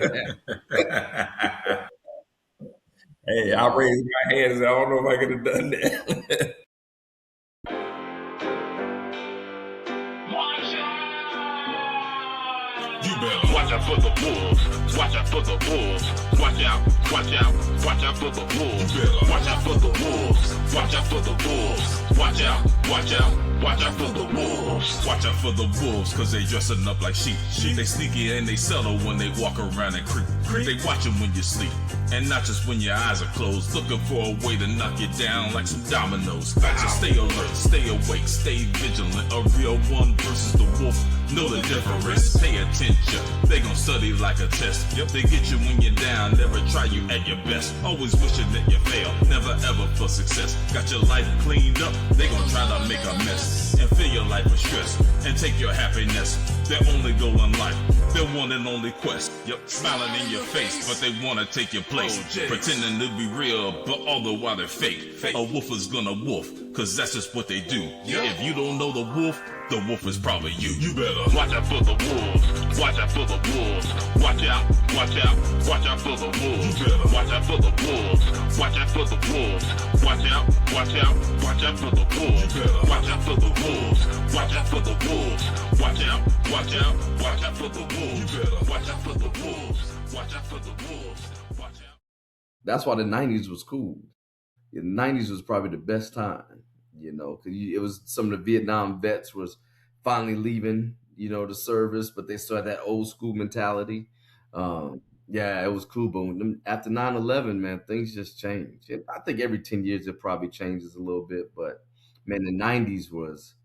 I raised my hands. I don't know if I could have done that. You better watch out for the wolves. Watch out for the wolves. Watch out for the wolves. Watch out for the wolves. Watch out for the wolves. Watch out for the wolves. Watch out for the wolves, cause they dressing up like sheep. They sneaky and they subtle when they walk around and creep. They watching when you sleep, and not just when your eyes are closed, looking for a way to knock you down like some dominoes. So stay alert, stay awake, stay vigilant. A real one versus the wolf, know the difference. Pay attention, they gon' study like a test. Yep, they get you when you're down, never try you at your best. Always wishing that you fail, never ever for success. Got your life cleaned up, they gon' try to make a mess and fill your life with stress and take your happiness. Their only goal in life, their one and only quest. Yep, smiling in your face, but they wanna take your place. Pretending to be real, but all the while they're fake. A wolf is gonna wolf, cause cause that's just what they do. If you don't know the wolf is probably you. You better watch out for the wolves. Watch out for the wolves. Watch out, watch out, watch out for the wolves. You better watch out for the wolves. Watch out for the wolves. Watch out, watch out, watch out for the wolves. You better watch out for the wolves. Watch out for the wolves. Watch out, watch out, watch out for the wolves. You better watch out for the wolves. Watch out for the wolves. Watch out. That's why the 90s was cool. The 90s was probably the best time, because it was some of the Vietnam vets was finally leaving, the service, but they still had that old school mentality. Yeah, it was cool. But after 9/11, man, things just changed. And I think every 10 years it probably changes a little bit. But, man, the 90s was,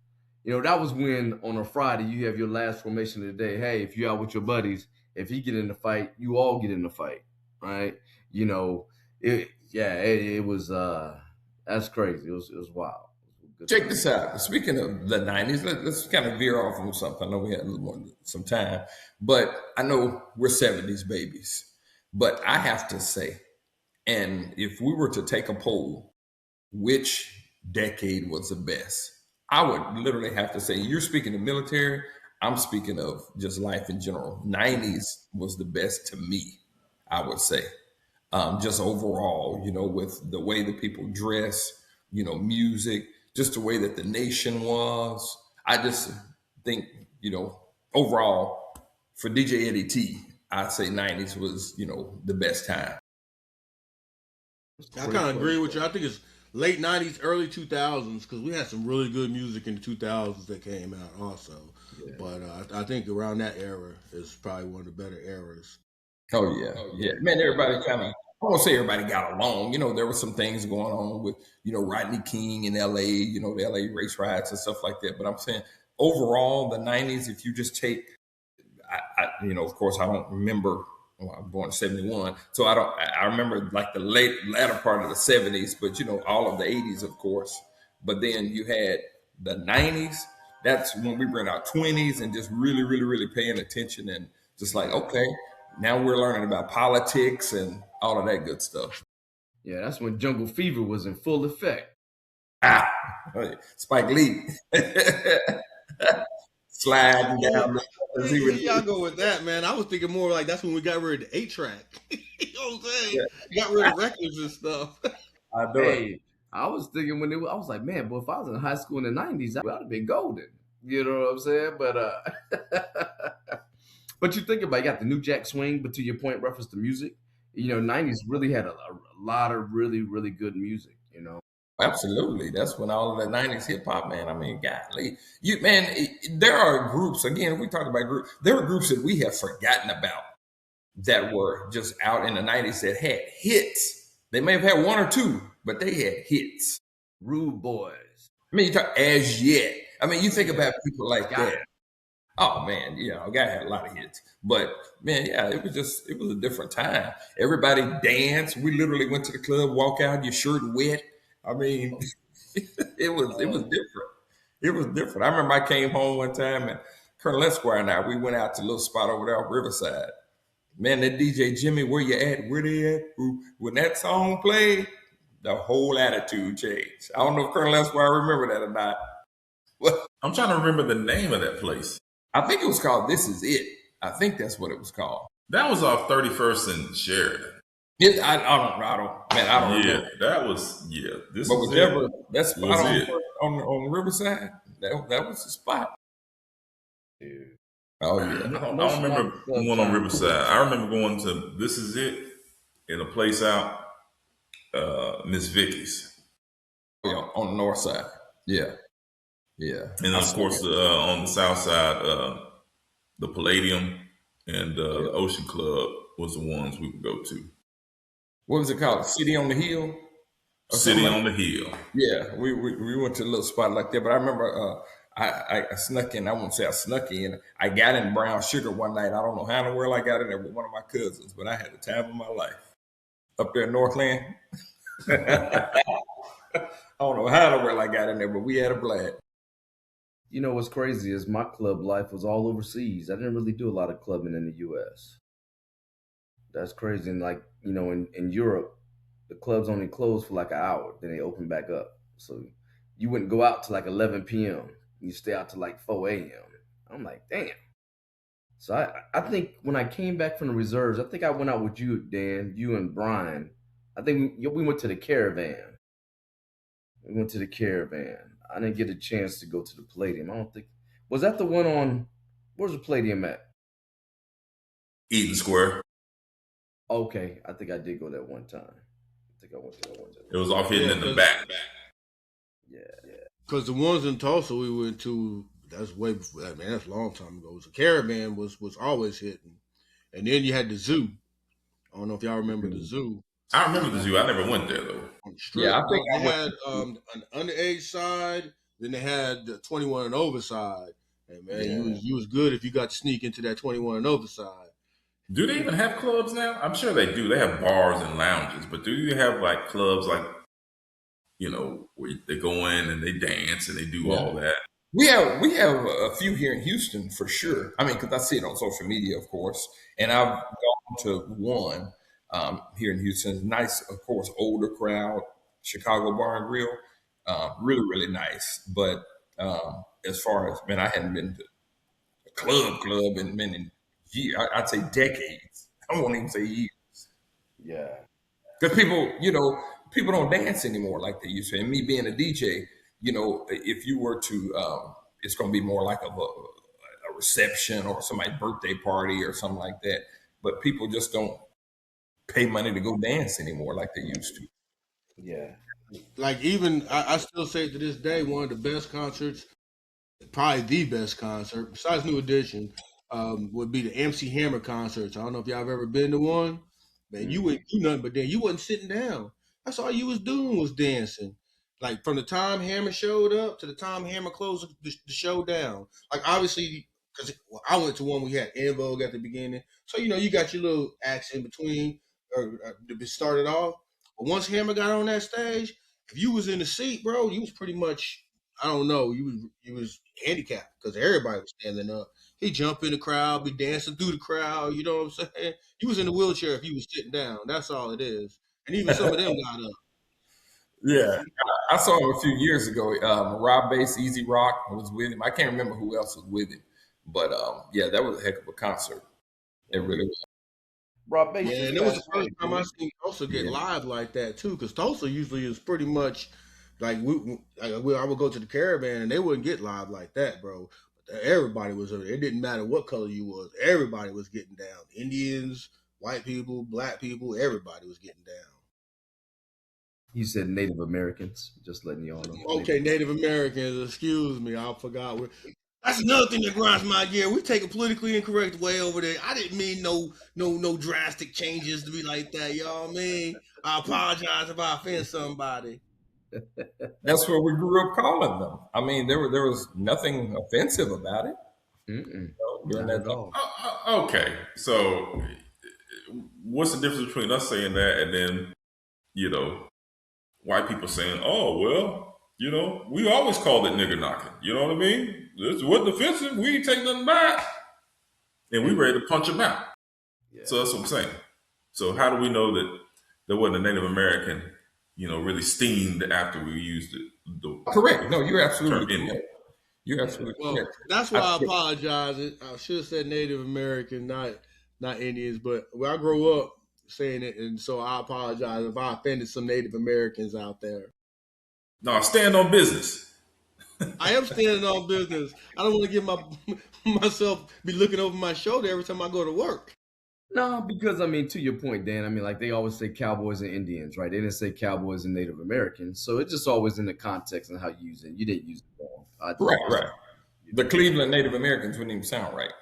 that was when on a Friday you have your last formation of the day. Hey, if you're out with your buddies, if he get in the fight, you all get in the fight, right? It was that's crazy. It was wild. Check this out. Speaking of the 90s, let's kind of veer off on something. I know we had a little more some time, but I know we're 70s babies. But I have to say, and if we were to take a poll, which decade was the best? I would literally have to say, you're speaking of military, I'm speaking of just life in general. 90s was the best to me, I would say. Just overall, with the way that people dress, music, just the way that the nation was. I just think, overall, for DJ Eddie T, I'd say 90s was, the best time. I kind of agree with you. I think it's late 90s, early 2000s, because we had some really good music in the 2000s that came out also. Yeah. But I think around that era is probably one of the better eras. Oh, yeah. Man, everybody kind of, I won't say everybody got along. There were some things going on with, Rodney King in LA, the LA race riots and stuff like that. But I'm saying overall, the 90s, if you just take, of course, I don't remember, I was born in 71. So I remember like the latter part of the 70s, but, all of the 80s, of course. But then you had the 90s. That's when we were in our 20s and just really, really, really paying attention and just like, okay, now we're learning about politics and all of that good stuff. Yeah, that's when Jungle Fever was in full effect. Spike Lee. Sliding down. Y'all go with that, man. I was thinking more like that's when we got rid of the 8-track. You know what I'm saying? Yeah. Got rid of records and stuff. I was thinking I was like, man, but if I was in high school in the 90s, I would have been golden. You know what I'm saying? But but you think about it, you got the New Jack Swing, but to your point, reference to music, 90s really had a lot of really, really good music, Absolutely. That's when all of the 90s hip hop, man. I mean, golly. There are groups, again, if we talk about groups, there are groups that we have forgotten about that were just out in the 90s that had hits. They may have had one or two, but they had hits. Rude Boys. I mean, you talk As Yet. I mean, you think about people like that. Oh man, Guy had a lot of hits, but man, it was a different time. Everybody danced. We literally went to the club, walk out, your shirt wet. I mean, it was different. It was different. I remember I came home one time and Colonel Esquire and I, we went out to a little spot over there off Riverside. Man, that DJ Jimmy, where you at? Where they at? When that song played, the whole attitude changed. I don't know if Colonel Esquire remember that or not. Well, I'm trying to remember the name of that place. I think it was called This Is It. I think that's what it was called. That was off 31st and Sheridan. Yeah, I don't remember. That was, This was never that spot on Riverside. That was the spot. Yeah. Oh yeah. I don't remember going on Riverside. I remember going to This Is It in a place out Miss Vicky's. Yeah, on the north side. Yeah. Yeah. And then, of course, on the south side, the Palladium and the Ocean Club was the ones we would go to. What was it called? City on the Hill? City on the Hill. Yeah, we went to a little spot like that. But I remember I snuck in. I won't say I snuck in. I got in Brown Sugar one night. I don't know how in the world I got in there with one of my cousins, but I had the time of my life. Up there in Northland. I don't know how in the world I got in there, but we had a blast. You know what's crazy is my club life was all overseas. I didn't really do a lot of clubbing in the U.S. That's crazy. And like, in Europe, the clubs only close for like an hour. Then they open back up. So you wouldn't go out till like 11 p.m. You stay out till like 4 a.m. I'm like, damn. So I think when I came back from the reserves, I think I went out with you, Dan, you and Brian. I think we went to the Caravan. We went to the Caravan. I didn't get a chance to go to the Palladium. I don't think was that the one on. Where's the Palladium at? Eden Square. Okay, I think I did go that one time. I think I went to that one time. It was off hidden in the back. Yeah. Because the ones in Tulsa we went to, that's way before that, man. That's a long time ago. The Caravan was always hitting. And then you had the zoo. I don't know if y'all remember the zoo. I remember the zoo. I never went there though. On the strip, Yeah, I think they had an underage side, then they had the 21 and over side. And man, you was good if you got to sneak into that 21 and over side. Do they even have clubs now? I'm sure they do. They have bars and lounges, but do you have like clubs like, you know, where they go in and they dance and they do all that? We have a few here in Houston for sure. I mean, because I see it on social media, of course, and I've gone to one here in Houston. Nice, of course, older crowd, Chicago Bar and Grill, really, really nice. But as far as, man, I hadn't been to a club in many years. I'd say decades. I won't even say years. Yeah. Because people don't dance anymore like they used to. And me being a DJ, if you were to, it's going to be more like a reception or somebody's birthday party or something like that. But people just don't pay money to go dance anymore like they used to. Yeah. Like even, I still say to this day, one of the best concerts, probably the best concert, besides New Edition, would be the MC Hammer concerts. I don't know if y'all have ever been to one. Man, you wouldn't do nothing but then you wasn't sitting down. That's all you was doing was dancing. Like from the time Hammer showed up to the time Hammer closed the show down. Like obviously, because I went to one we had En Vogue at the beginning, so you got your little acts in between or to be started off. But once Hammer got on that stage, if you was in the seat, bro, you was pretty much, I don't know, you was handicapped because everybody was standing up. He jump in the crowd, be dancing through the crowd. You know what I'm saying? You was in the wheelchair if you was sitting down. That's all it is. And even some of them got up. Yeah, I saw him a few years ago. Rob Bass, Easy Rock was with him. I can't remember who else was with him, but yeah, that was a heck of a concert. It really was. Rob Bass. Yeah, and it was the first time I seen Tulsa get live like that too, because Tulsa usually is pretty much like I would go to the Caravan and they wouldn't get live like that, bro. But everybody was there. It didn't matter what color you was. Everybody was getting down. Indians, white people, black people, everybody was getting down. You said Native Americans, just letting y'all know. Okay, Native Americans, excuse me, I forgot. That's another thing that grinds my gear. We take a politically incorrect way over there. I didn't mean no drastic changes to be like that, y'all. Mean I apologize if I offend somebody. That's what we grew up calling them. I mean, there was nothing offensive about it. Not at all. Okay, so what's the difference between us saying that and then, white people saying, "Oh, well, we always called it nigger knocking." You know what I mean? This wasn't offensive. We ain't take nothing back, and we ready to punch them out. Yeah. So that's what I'm saying. So how do we know that there wasn't a Native American, really steamed after we used it? Correct. No, you're absolutely correct. You're absolutely correct. That's why I apologize. I should have said Native American, not Indians. But where I grew up saying it, and so I apologize if I offended some Native Americans out there. No, stand on business. I am standing on business. I don't want to get myself be looking over my shoulder every time I go to work. No, because to your point, Dan, like they always say cowboys and Indians, right? They didn't say cowboys and Native Americans. So it's just always in the context and how you use it. You didn't use it wrong. Right. The Cleveland Native Americans wouldn't even sound right.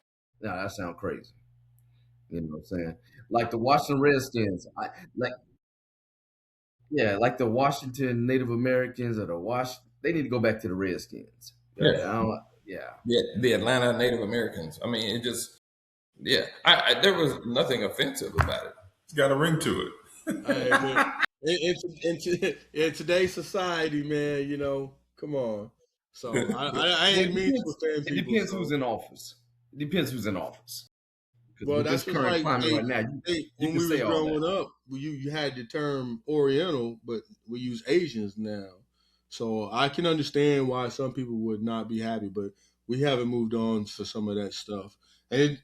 No, that sounds crazy. You know what I'm saying? Like the Washington Redskins, like the Washington Native Americans or they need to go back to the Redskins. The Atlanta Native Americans. I mean, it just, there was nothing offensive about it. It's got a ring to it. In today's society, man, come on. So I ain't mean to offend people. It depends who's in office. Well, that's just like right now. When we were growing up, you had the term Oriental, but we use Asians now. So I can understand why some people would not be happy, but we haven't moved on for some of that stuff. And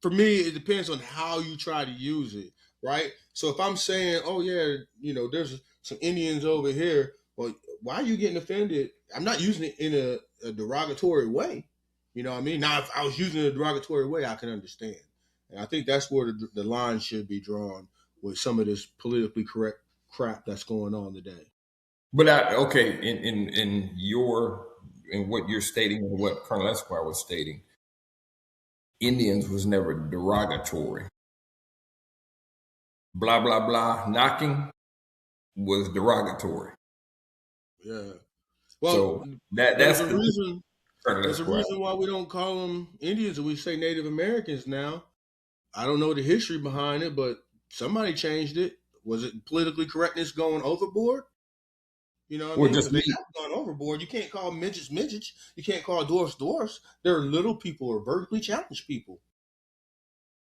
for me, it depends on how you try to use it, right? So if I'm saying, oh yeah, there's some Indians over here, well, why are you getting offended? I'm not using it in a derogatory way. You know what I mean? Now, if I was using it in a derogatory way, I can understand. And I think that's where the line should be drawn with some of this politically correct crap that's going on today. But in what you're stating and what Colonel Esquire was stating, Indians was never derogatory. Blah blah blah knocking was derogatory. Yeah. Well, so that's a reason. There's a Esquire. reason why we don't call them Indians and we say Native Americans now. I don't know the history behind it, but somebody changed it. Was it politically correctness going overboard? You know what I mean? If they have gone overboard, you can't call midgets midgets. You can't call dwarfs dwarfs. They're little people or vertically challenged people.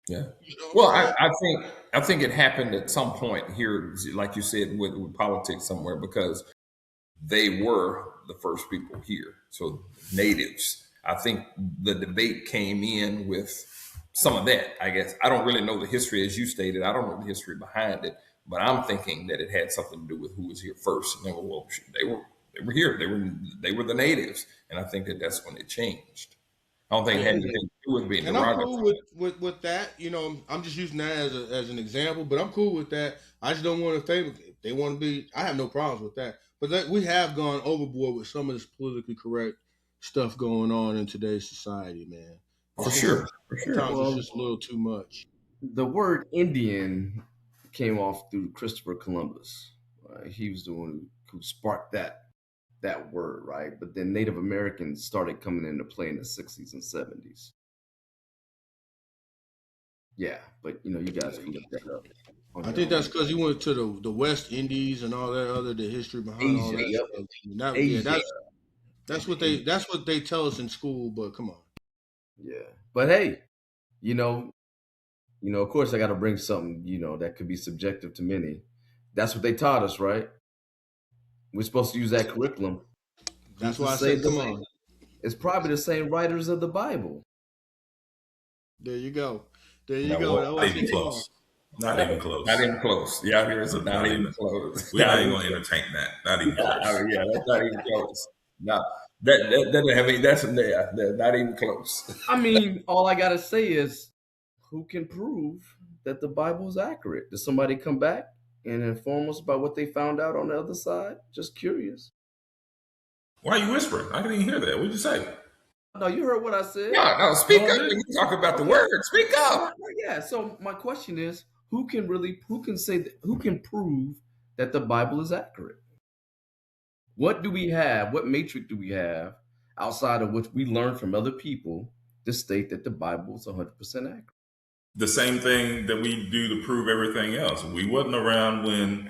Yeah. Well, I think it happened at some point here, like you said, with politics somewhere, because they were the first people here. So natives. I think the debate came in with some of that, I guess. I don't really know the history, as you stated. I don't know the history behind it, but I'm thinking that it had something to do with who was here first. And they were here. They were the natives, and I think that's when it changed. I don't think it had anything to do with being derogatory. I'm cool with that. I'm just using that as an example, but I'm cool with that. I just don't want to favor. If they want to be, I have no problems with that. But we have gone overboard with some of this politically correct stuff going on in today's society, man. For sure. Sometimes it's just a little too much. The word Indian came off through Christopher Columbus. He was the one who sparked that word, right? But then Native Americans started coming into play in the 60s and 70s. Yeah, but you guys can look that up. I think that's because he went to the West Indies and all that the history behind all that stuff. That's what they tell us in school, but come on. Yeah. But hey, of course I gotta bring something, that could be subjective to many. That's what they taught us, right? We're supposed to use that curriculum. That's why I say, come on. It's probably the same writers of the Bible. There you go. Not even close. Not even close. Not even close. Yeah, here is not even close. We're not even going to entertain that. Not even close. Yeah, that's not even close. No, that's not even close. I mean, all I gotta say is, who can prove that the Bible is accurate? Does somebody come back and inform us about what they found out on the other side? Just curious. Why are you whispering? I didn't even hear that. What did you say? No, you heard what I said. No, speak up. You talk about the word. Speak up. Yeah. So my question is, who can prove that the Bible is accurate? What do we have? What matrix do we have outside of what we learned from other people to state that the Bible is 100% accurate? The same thing that we do to prove everything else. We wasn't around when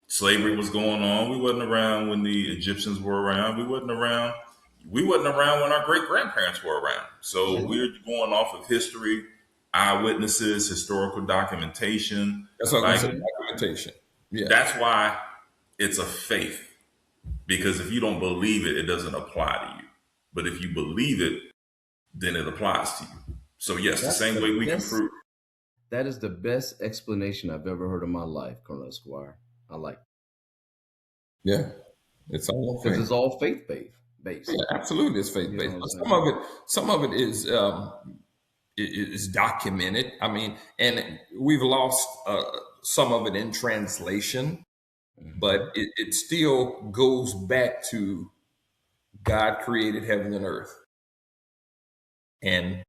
slavery was going on. We wasn't around when the Egyptians were around. We wasn't around when our great-grandparents were around. So we're going off of history, eyewitnesses, historical documentation. That's what I say, documentation. Yeah. That's why it's a faith. Because if you don't believe it, it doesn't apply to you. But if you believe it, then it applies to you. So yes, the same way we can prove. That is the best explanation I've ever heard in my life, Colonel Esquire. I like it. Yeah. It's all faith. Because it's all faith-based. Yeah, absolutely, it's faith-based. Some of it is documented. I mean, and we've lost some of it in translation, but it still goes back to God created heaven and earth, and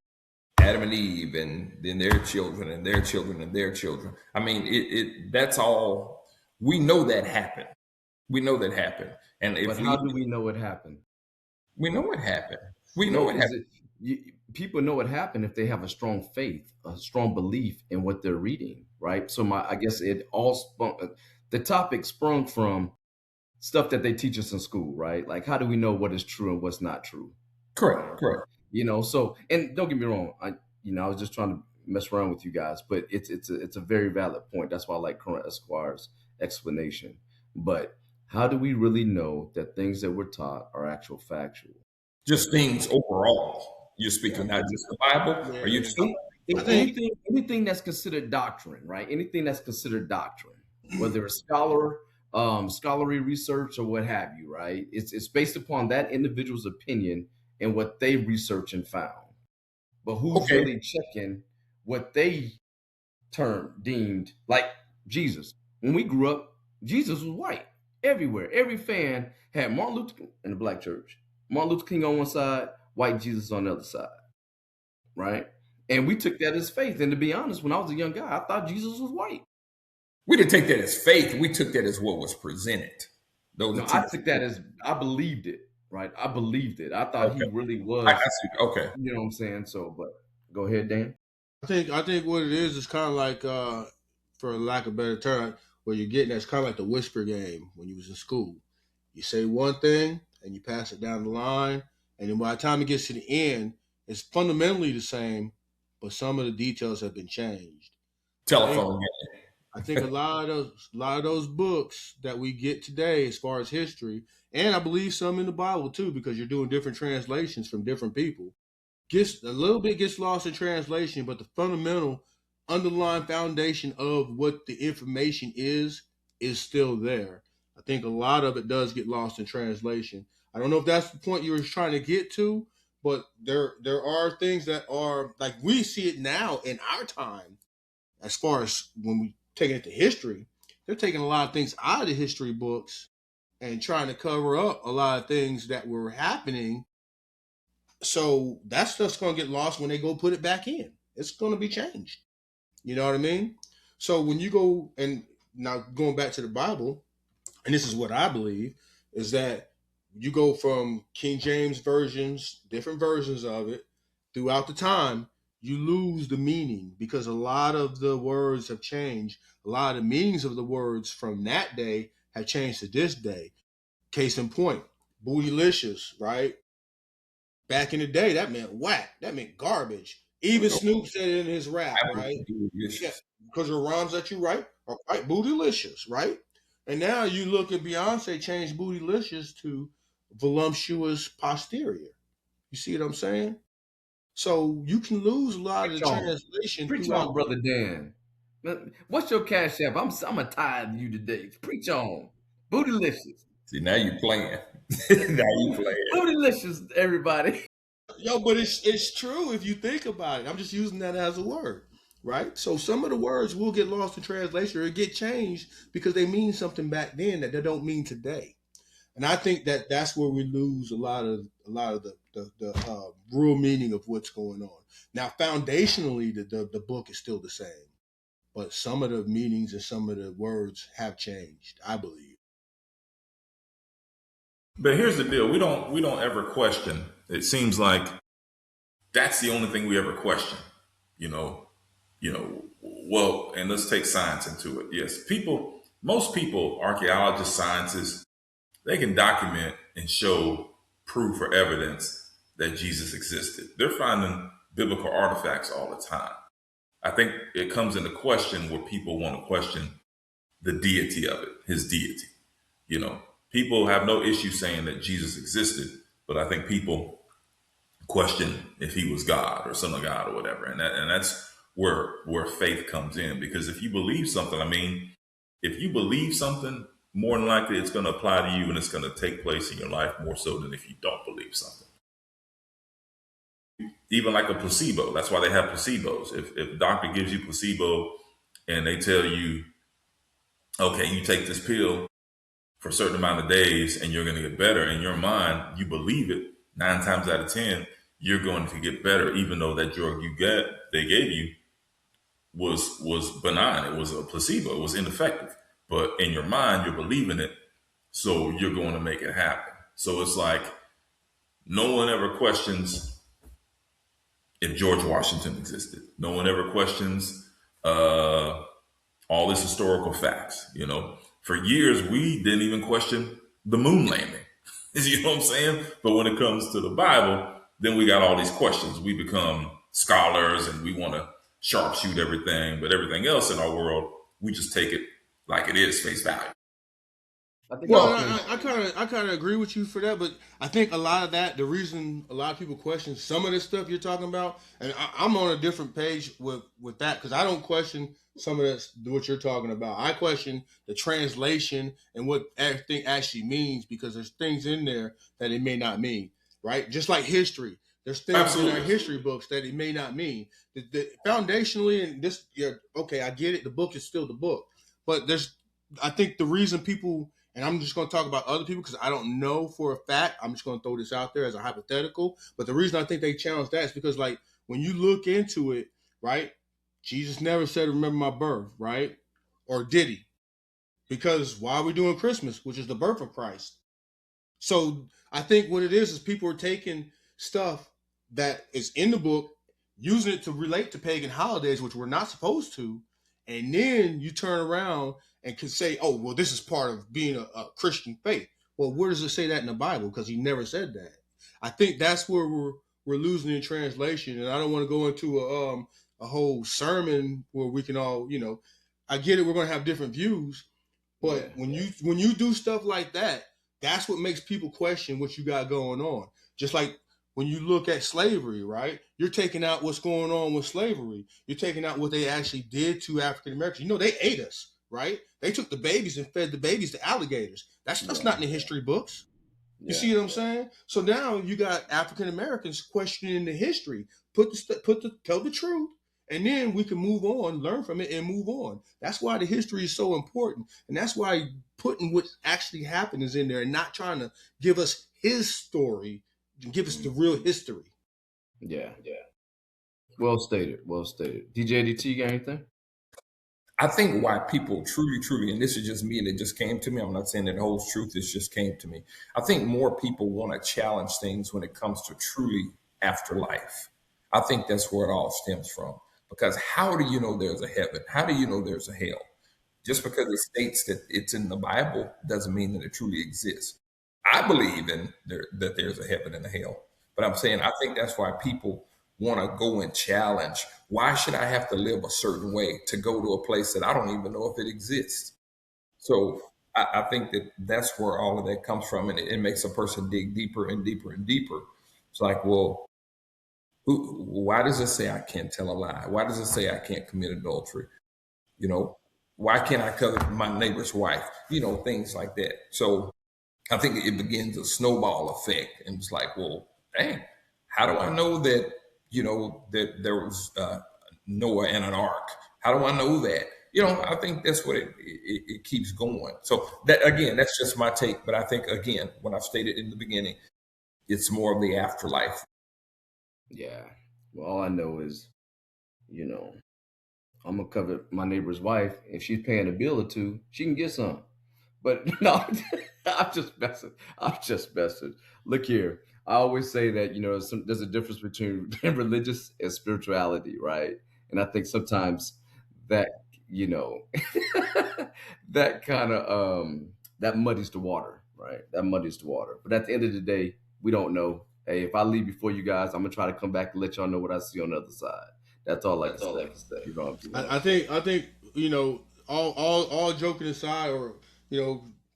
Adam and Eve, and then their children, and their children, and their children. I mean, that's all. We know that happened. And but how do we know it happened? We know it happened. People know it happened if they have a strong faith, a strong belief in what they're reading, right? So I guess the topic sprung from stuff that they teach us in school, right? Like, how do we know what is true and what's not true? Correct. So, and don't get me wrong, I was just trying to mess around with you guys, but it's a very valid point. That's why I like Colonel Esquire's explanation. But How do we really know that things that we're taught are actual factual? Just things overall. You're speaking not just the Bible. Are you Yeah. saying? I think Anything that's considered doctrine, right? Anything that's considered doctrine, whether it's scholarly research or what have you, right? It's based upon that individual's opinion and what they researched and found. But who's Okay. really checking what they deemed like Jesus? When we grew up, Jesus was white everywhere. Every fan had Martin Luther King in the black church, Martin Luther King on one side, white Jesus on the other side, right? And we took that as faith. And to be honest, when I was a young guy, I thought Jesus was white. We didn't take that as faith. We took that as what was presented. Those No, are two. I took that as I believed it, right? I believed it. I thought he Okay. really I was, see. Okay. you know what I'm saying? So, but go ahead, Dan. I think what it is kind of like, for lack of a better term, what you're getting at is kind of like the whisper game when you was in school. You say one thing and you pass it down the line, and then by the time it gets to the end, it's fundamentally the same, but some of the details have been changed. Telephone I think a lot of those books that we get today, as far as history, and I believe some in the Bible too, because you're doing different translations from different people, gets lost in translation, but the fundamental underlying foundation of what the information is still there. I think a lot of it does get lost in translation. I don't know if that's the point you were trying to get to, but there are things that are like we see it now in our time, as far as when we taking it to history, they're taking a lot of things out of the history books and trying to cover up a lot of things that were happening. So that stuff's going to get lost when they go put it back in. It's going to be changed. You know what I mean? So when you go, and now going back to the Bible, and this is what I believe, is that you go from King James versions, different versions of it throughout the time, you lose the meaning because a lot of the words have changed. A lot of the meanings of the words from that day have changed to this day. Case in point, bootylicious, right? Back in the day, that meant whack. That meant garbage. Even Snoop said it in his rap, right? Yeah, because the rhymes that you write are quite bootylicious, right? And now you look at Beyonce changed bootylicious to voluptuous posterior. You see what I'm saying? So you can lose a lot of the translation Preach throughout. on, brother Dan. What's your cash app? I'm gonna tithe you today. Preach on. Bootylicious. See, now you playing. Now you playing. Bootylicious, everybody. Yo, but it's true if you think about it. I'm just using that as a word, right? So some of the words will get lost in translation or get changed because they mean something back then that they don't mean today. And I think that that's where we lose a lot of the real meaning of what's going on. Now, foundationally, the book is still the same, but some of the meanings and some of the words have changed, I believe. But here's the deal: we don't ever question. It seems like that's the only thing we ever question. You know, Well, and let's take science into it. Yes, most people, archaeologists, scientists, they can document and show proof or evidence that Jesus existed. They're finding biblical artifacts all the time. I think it comes into question where people want to question the deity of it, his deity. People have no issue saying that Jesus existed, but I think people question if he was God or son of God or whatever. And that's where faith comes in. Because if you believe something, if you believe something, more than likely it's going to apply to you and it's going to take place in your life more so than if you don't believe something. Even like a placebo, that's why they have placebos. If a doctor gives you placebo and they tell you, okay, you take this pill for a certain amount of days and you're going to get better, in your mind, you believe it. 9 times out of 10, you're going to get better, even though that drug they gave you was benign. It was a placebo. It was ineffective. But in your mind, you're believing it, so you're going to make it happen. So it's like no one ever questions if George Washington existed. No one ever questions all these historical facts. For years, we didn't even question the moon landing. You know what I'm saying? But when it comes to the Bible, then we got all these questions. We become scholars and we want to sharpshoot everything, but everything else in our world, we just take it like it is, face value. I think No, it's I kind of agree with you for that, but I think a lot of that, the reason a lot of people question some of this stuff you're talking about, and I'm on a different page with that because I don't question some of this what you're talking about. I question the translation and what everything actually means because there's things in there that it may not mean, right? Just like history, there's things in our Absolutely. history books that it may not mean. Foundationally, and this, yeah, okay, I get it. The book is still the book, but I think the reason people, and I'm just going to talk about other people because I don't know for a fact. I'm just going to throw this out there as a hypothetical. But the reason I think they challenge that is because, like, when you look into it, right, Jesus never said, remember my birth, right? Or did he? Because why are we doing Christmas, which is the birth of Christ? So I think what it is people are taking stuff that is in the book, using it to relate to pagan holidays, which we're not supposed to, and then you turn around and can say, "Oh, well, this is part of being a Christian faith." Well, where does it say that in the Bible? Because he never said that. I think that's where we're losing in translation, and I don't want to go into a whole sermon where we can all, I get it. We're going to have different views, but when you do stuff like that, that's what makes people question what you got going on. Just like when you look at slavery, right? You're taking out what's going on with slavery. You're taking out what they actually did to African Americans. They ate us, right? They took the babies and fed the babies to alligators. That's not in the history books. You see what I'm saying? So now you got African Americans questioning the history. Tell the truth, and then we can move on, learn from it, and move on. That's why the history is so important, and that's why putting what actually happened is in there, and not trying to give us his story and give us the real history. Yeah. Well stated. Well stated. DJDT, you got anything? I think why people truly, and this is just me and it just came to me. I'm not saying that it holds truth. This just came to me. I think more people want to challenge things when it comes to truly afterlife. I think that's where it all stems from. Because how do you know there's a heaven? How do you know there's a hell? Just because it states that it's in the Bible doesn't mean that it truly exists. I believe that there's a heaven and a hell. But I'm saying I think that's why people want to go and challenge. Why should I have to live a certain way to go to a place that I don't even know if it exists? So I think that that's where all of that comes from, and it makes a person dig deeper and deeper and deeper. It's like, well, why does it say I can't tell a lie? Why does it say I can't commit adultery? You know, why can't I covet my neighbor's wife? Things like that. So I think it begins a snowball effect, and it's like, well, dang, how do I know that that there was Noah and an ark? How do I know that? I think that's what it keeps going. So that again, that's just my take. But I think again, when I stated in the beginning, it's more of the afterlife. Yeah. Well, all I know is, I'm gonna cover my neighbor's wife. If she's paying a bill or two, she can get some. But no, I'm just messing. I'm just messing. Look here. I always say that there's a difference between religious and spirituality, right? And I think sometimes that you know that kind of that muddies the water, right? That muddies the water. But at the end of the day, we don't know. Hey, if I leave before you guys, I'm gonna try to come back and let y'all know what I see on the other side. That's all I can say. I think all joking aside, or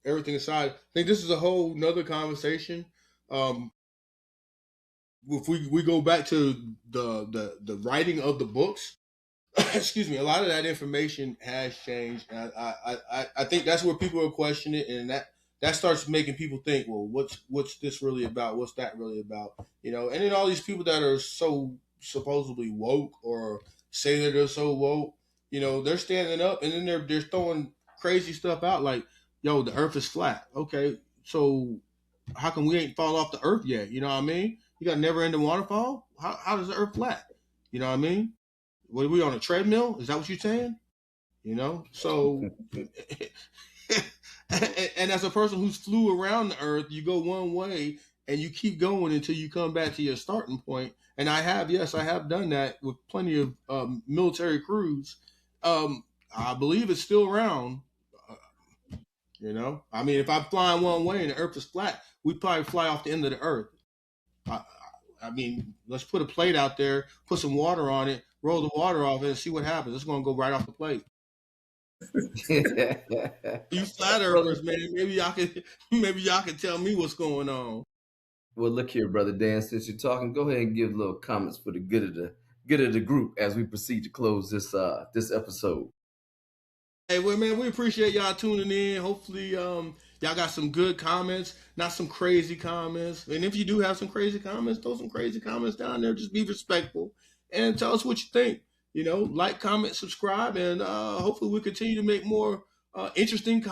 everything aside, I think this is a whole nother conversation. If we go back to the writing of the books, excuse me, a lot of that information has changed, and I think that's where people are questioning it, and that starts making people think, well, what's this really about? What's that really about? And then all these people that are so supposedly woke or say that they're so woke, they're standing up and then they're throwing crazy stuff out like, yo, the Earth is flat. Okay, so how come we ain't fall off the Earth yet? You know what I mean? You got never ending waterfall. How does the Earth flat? You know what I mean? What are we on a treadmill? Is that what you're saying? So and as a person who's flew around the earth, you go one way and you keep going until you come back to your starting point. And I have done that with plenty of military crews. I believe it's still around. I mean, if I'm flying one way and the earth is flat, we'd probably fly off the end of the earth. I mean, let's put a plate out there, put some water on it, roll the water off it, and see what happens. It's going to go right off the plate. You flat Brother, earthers, man. Maybe y'all can tell me what's going on. well, look here, brother Dan. Since you're talking, go ahead and give little comments for the good of the group as we proceed to close this episode. Hey, well, man, we appreciate y'all tuning in. Hopefully, y'all got some good comments, not some crazy comments. And if you do have some crazy comments, throw some crazy comments down there. Just be respectful and tell us what you think. Like, comment, subscribe, and hopefully we continue to make more interesting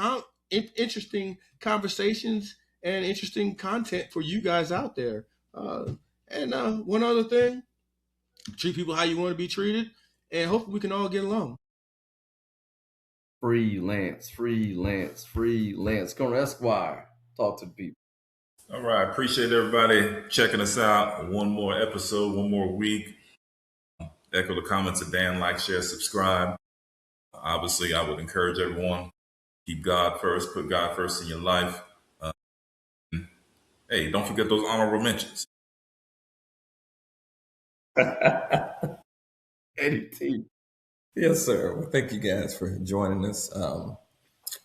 conversations and interesting content for you guys out there. And one other thing, treat people how you want to be treated, and hopefully we can all get along. Freelance. Corner Esquire. Talk to the people. All right. Appreciate everybody checking us out. One more episode, one more week. Echo the comments of Dan, like, share, subscribe. Obviously, I would encourage everyone, keep God first, put God first in your life. Hey, don't forget those honorable mentions. Eddie T. Yes, sir. Well, thank you guys for joining us.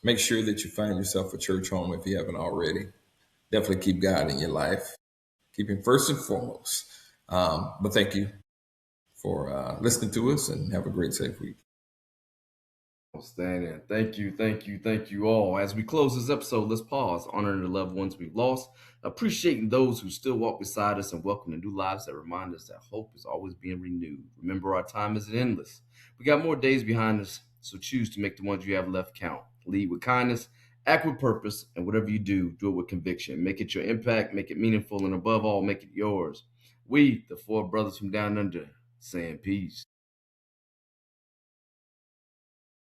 Make sure that you find yourself a church home if you haven't already. Definitely keep God in your life. Keep Him first and foremost. But thank you for listening to us, and have a great, safe week. Outstanding. Thank you all. As we close this episode, let's pause, honoring the loved ones we've lost, appreciating those who still walk beside us, and welcoming new lives that remind us that hope is always being renewed. Remember, our time isn't endless. We got more days behind us, so choose to make the ones you have left count. Lead with kindness, act with purpose, and whatever you do it with conviction. Make it your impact, make it meaningful, and above all, make it yours. We, the four brothers from down under, saying peace.